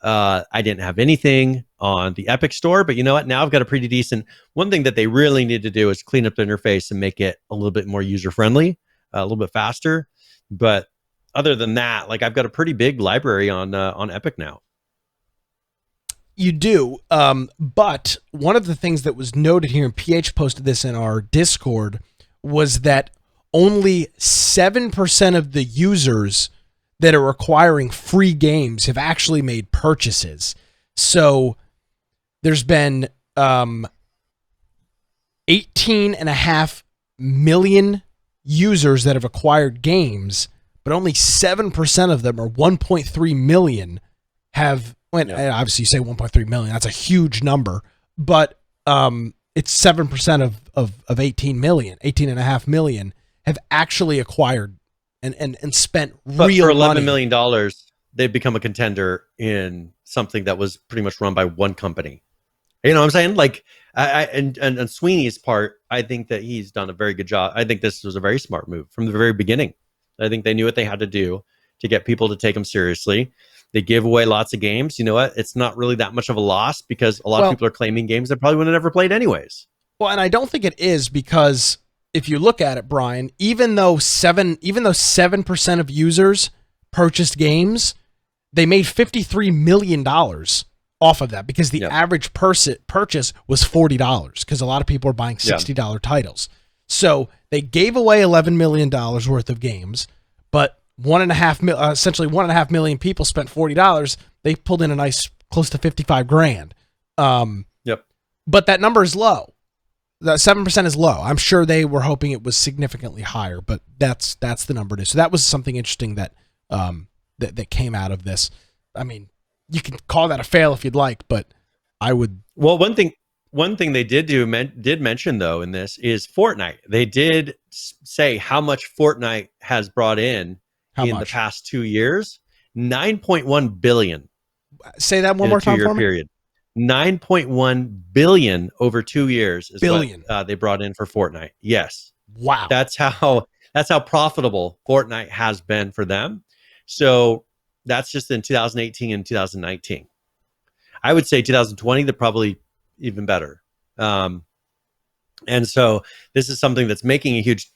I didn't have anything on the Epic Store, but you know what? Now I've got a pretty decent. One thing that they really need to do is clean up the interface and make it a little bit more user friendly, a little bit faster. But other than that, like, I've got a pretty big library on Epic now. You do, but one of the things that was noted here, and PH posted this in our Discord, was that only 7% of the users that are acquiring free games have actually made purchases. So there's been 18.5 million users that have acquired games, but only 7% of them, or 1.3 million, have. Obviously, you say 1.3 million. That's a huge number, but it's 7% of 18 million, 18.5 million have actually acquired and spent real for $11 money. million, they've become a contender in something that was pretty much run by one company. You know what I'm saying? Like, and Sweeney's part, I think that he's done a very good job. I think this was a very smart move from the very beginning. I think they knew what they had to do to get people to take them seriously. They give away lots of games. You know what? It's not really that much of a loss, because a lot of people are claiming games that probably would have never played anyways. Well, and I don't think it is, because if you look at it, Brian, even though 7% of users purchased games, they made $53 million off of that, because the average purchase was $40, because a lot of people are buying $60 titles. So they gave away $11 million worth of games, but essentially 1.5 million people spent $40. They pulled in a nice close to 55 grand. But that number is low. That 7% is low. I'm sure they were hoping it was significantly higher, but that's the number it is. So that was something interesting that that came out of this. I mean, you can call that a fail if you'd like, but I would. Well, one thing they did mention though in this is Fortnite. They did say how much Fortnite has brought in the past 2 years. 9.1 billion. Say that one more time for me. Period. 9.1 billion over 2 years is what they brought in for Fortnite. Yes. Wow. That's how profitable Fortnite has been for them. So that's just in 2018 and 2019. I would say 2020, they're probably even better. And so this is something that's making a huge,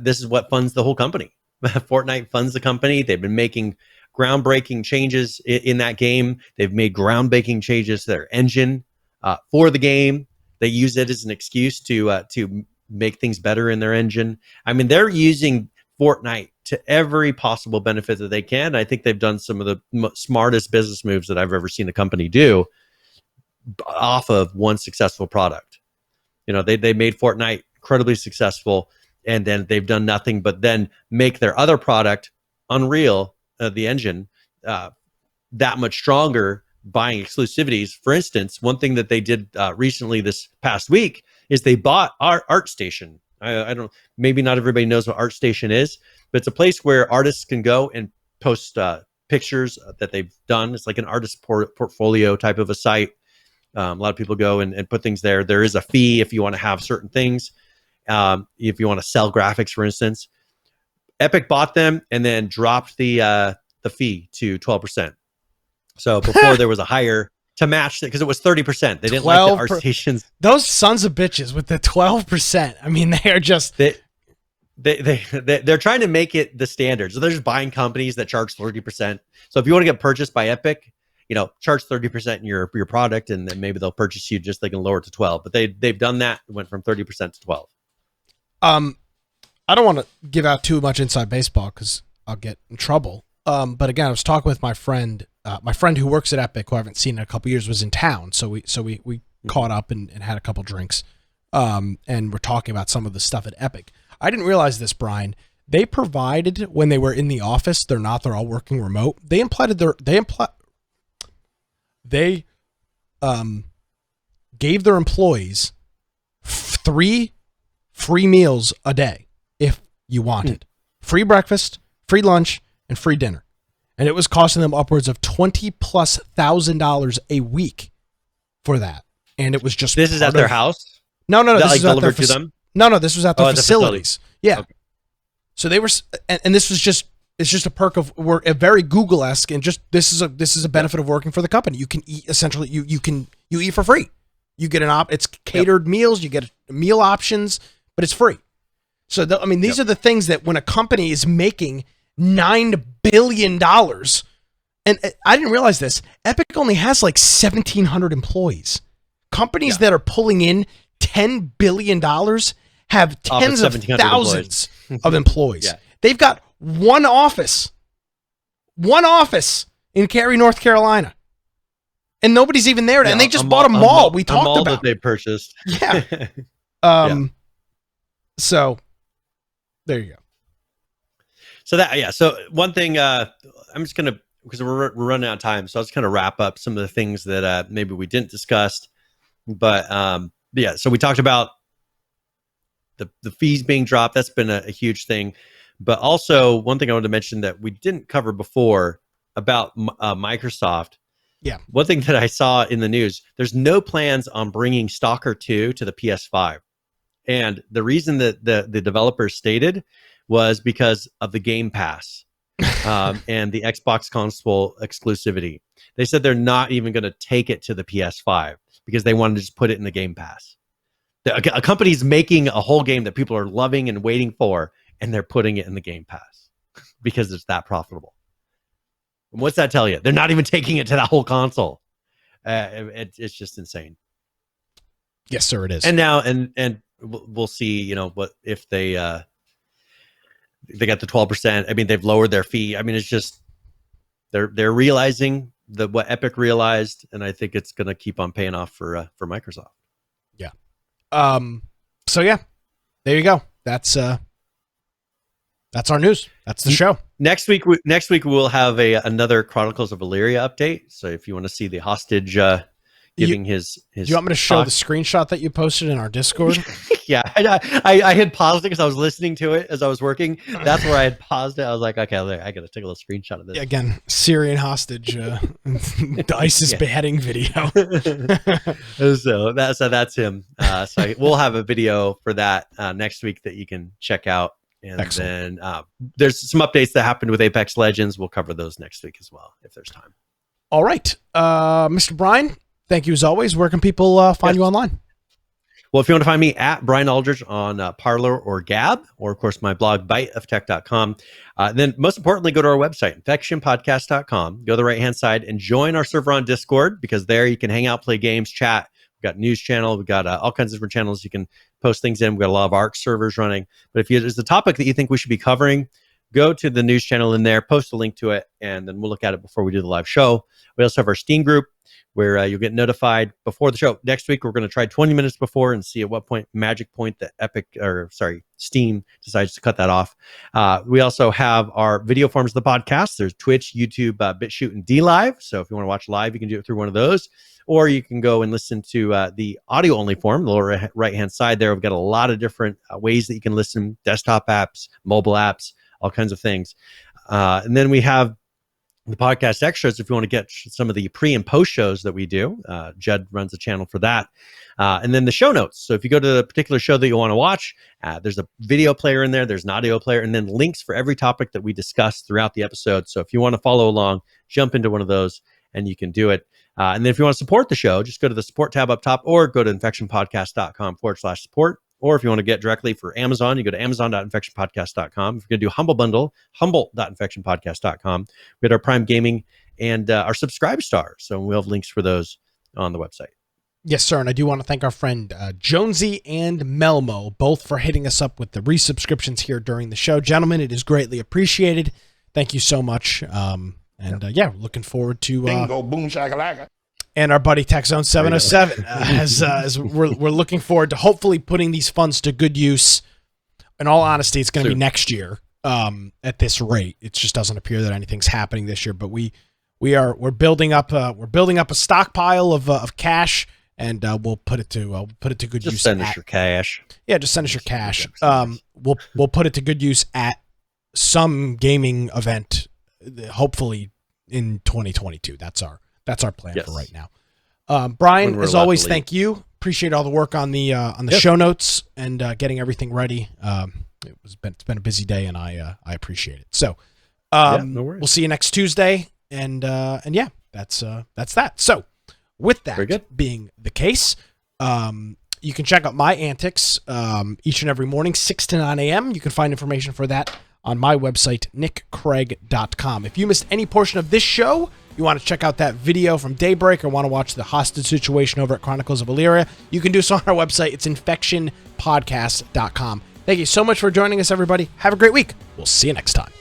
this is what funds the whole company. Fortnite funds the company. They've been making groundbreaking changes in that game. They've made groundbreaking changes to their engine for the game. They use it as an excuse to make things better in their engine. I mean, they're using Fortnite to every possible benefit that they can. I think they've done some of the smartest business moves that I've ever seen a company do off of one successful product. You know, they made Fortnite incredibly successful, and then they've done nothing but then make their other product, Unreal, the engine, that much stronger, buying exclusivities. For instance, one thing that they did recently this past week is they bought ArtStation. I don't, maybe not everybody knows what ArtStation is, but it's a place where artists can go and post pictures that they've done. It's like an artist portfolio type of a site. A lot of people go and put things there. There is a fee if you want to have certain things. If you want to sell graphics, for instance. Epic bought them and then dropped the fee to 12%. So before there was a higher to match it, because it was 30%. They didn't like the ArtStations. Those sons of bitches with the 12%. I mean, they are just they're trying to make it the standard. So they're just buying companies that charge 30%. So if you want to get purchased by Epic, you know, charge 30% in your product, and then maybe they'll purchase you, just they can lower it to 12. But they've done that. It went from 30% to 12. I don't want to give out too much inside baseball because I'll get in trouble. But again, I was talking with my friend who works at Epic, who I haven't seen in a couple years, was in town. So we caught up and had a couple drinks. And we're talking about some of the stuff at Epic. I didn't realize this, Brian. They provided, when they were in the office, they're all working remote. They gave their employees 3 free meals a day if you wanted. Free breakfast, free lunch, and free dinner. And it was costing them upwards of $20,000+ a week for that. And it was just This is at their house? No. That, This like, is at their delivered to them? No, this was at their at the facilities. Yeah. Okay. So they were, and this was just, it's just a perk of work, a very Google-esque, and just this is a benefit of working for the company. You can eat essentially, you eat for free. You get it's catered meals, you get meal options, but it's free. So these are the things that when a company is making $9 billion, and I didn't realize this, Epic only has like 1,700 employees. Companies that are pulling in $10 billion have tens of thousands of employees. Yeah. They've got one office in Cary, North Carolina, and nobody's even there. And they just bought a mall. We talked about that they purchased. Yeah. So there you go. So one thing, I'm just gonna, because we're running out of time, so I was gonna wrap up some of the things that maybe we didn't discuss. But yeah, so we talked about the fees being dropped. That's been a huge thing. But also one thing I wanted to mention that we didn't cover before about Microsoft. Yeah. One thing that I saw in the news, there's no plans on bringing Stalker 2 to the PS5. And the reason that the developers stated was because of the Game Pass and the Xbox console exclusivity. They said they're not even going to take it to the PS5 because they wanted to just put it in the Game Pass. A company's making a whole game that people are loving and waiting for, and they're putting it in the Game Pass because it's that profitable. And what's that tell you? They're not even taking it to that whole console. It's just insane. Yes, sir, it is. And now, and we'll see, what if they got the 12%. I mean, they've lowered their fee. I mean, it's just, they're realizing what Epic realized, and I think it's going to keep on paying off for Microsoft. Yeah. So yeah, there you go. That's our news. That's the show. Next week we'll have another Chronicles of Illyria update. So if you want to see the hostage giving his do you want me to show the screenshot that you posted in our Discord? Yeah, I had paused it because I was listening to it as I was working. That's where I had paused it. I was like, okay, I got to take a little screenshot of this. Yeah, again, Syrian hostage, the ISIS beheading video. so that's him. So we'll have a video for that next week that you can check out. And Excellent. Then there's some updates that happened with Apex Legends. We'll cover those next week as well, if there's time. All right. Mr. Brian, thank you as always. Where can people find you online? Well, if you want to find me at Brian Aldridge on Parler or Gab, or of course my blog, biteoftech.com. Then most importantly, go to our website, infectionpodcast.com. Go to the right-hand side and join our server on Discord, because there you can hang out, play games, chat. We've got news channel. We've got all kinds of different channels you can post things in. We've got a lot of ARC servers running. But if there's a topic that you think we should be covering, go to the news channel in there, post a link to it, and then we'll look at it before we do the live show. We also have our Steam group where you'll get notified before the show. Next week, we're going to try 20 minutes before and see at what magic point that Steam decides to cut that off. We also have our video forms of the podcast. There's Twitch, YouTube, BitChute, and DLive. So if you want to watch live, you can do it through one of those. Or you can go and listen to the audio-only form, the lower right-hand side there. We've got a lot of different ways that you can listen, desktop apps, mobile apps, all kinds of things. And then we have the podcast extras if you want to get some of the pre and post shows that we do. Judd runs a channel for that. And then the show notes. So if you go to the particular show that you want to watch, there's a video player in there, there's an audio player, and then links for every topic that we discuss throughout the episode. So if you want to follow along, jump into one of those and you can do it. And then if you want to support the show, just go to the support tab up top or go to infectionpodcast.com/support. Or if you want to get directly for Amazon, you go to amazon.infectionpodcast.com. If you're going to do Humble Bundle, humble.infectionpodcast.com. We had our Prime Gaming and our Subscribe Star. So we'll have links for those on the website. Yes, sir. And I do want to thank our friend Jonesy and Melmo, both for hitting us up with the resubscriptions here during the show. Gentlemen, it is greatly appreciated. Thank you so much. Looking forward to Bingo, boom, shakalaka. And our buddy TechZone 707 as we're looking forward to hopefully putting these funds to good use. In all honesty, it's going to be next year at this rate. It just doesn't appear that anything's happening this year, but we we're building up a stockpile of cash, and we'll put it to good use. Just send us your cash. Yeah, just send us your cash. We'll put it to good use at some gaming event, hopefully in 2022. That's our plan for right now. Brian, as always, thank you. Appreciate all the work on the show notes and getting everything ready. It's been a busy day, and I appreciate it. So, no worries. We'll see you next Tuesday, and yeah, that's that. So, with that being the case, you can check out my antics each and every morning, 6 to 9 a.m. You can find information for that on my website, nickcraig.com. If you missed any portion of this show, you want to check out that video from Daybreak, or want to watch the hostage situation over at Chronicles of Illyria, you can do so on our website. It's infectionpodcast.com. Thank you so much for joining us, everybody. Have a great week. We'll see you next time.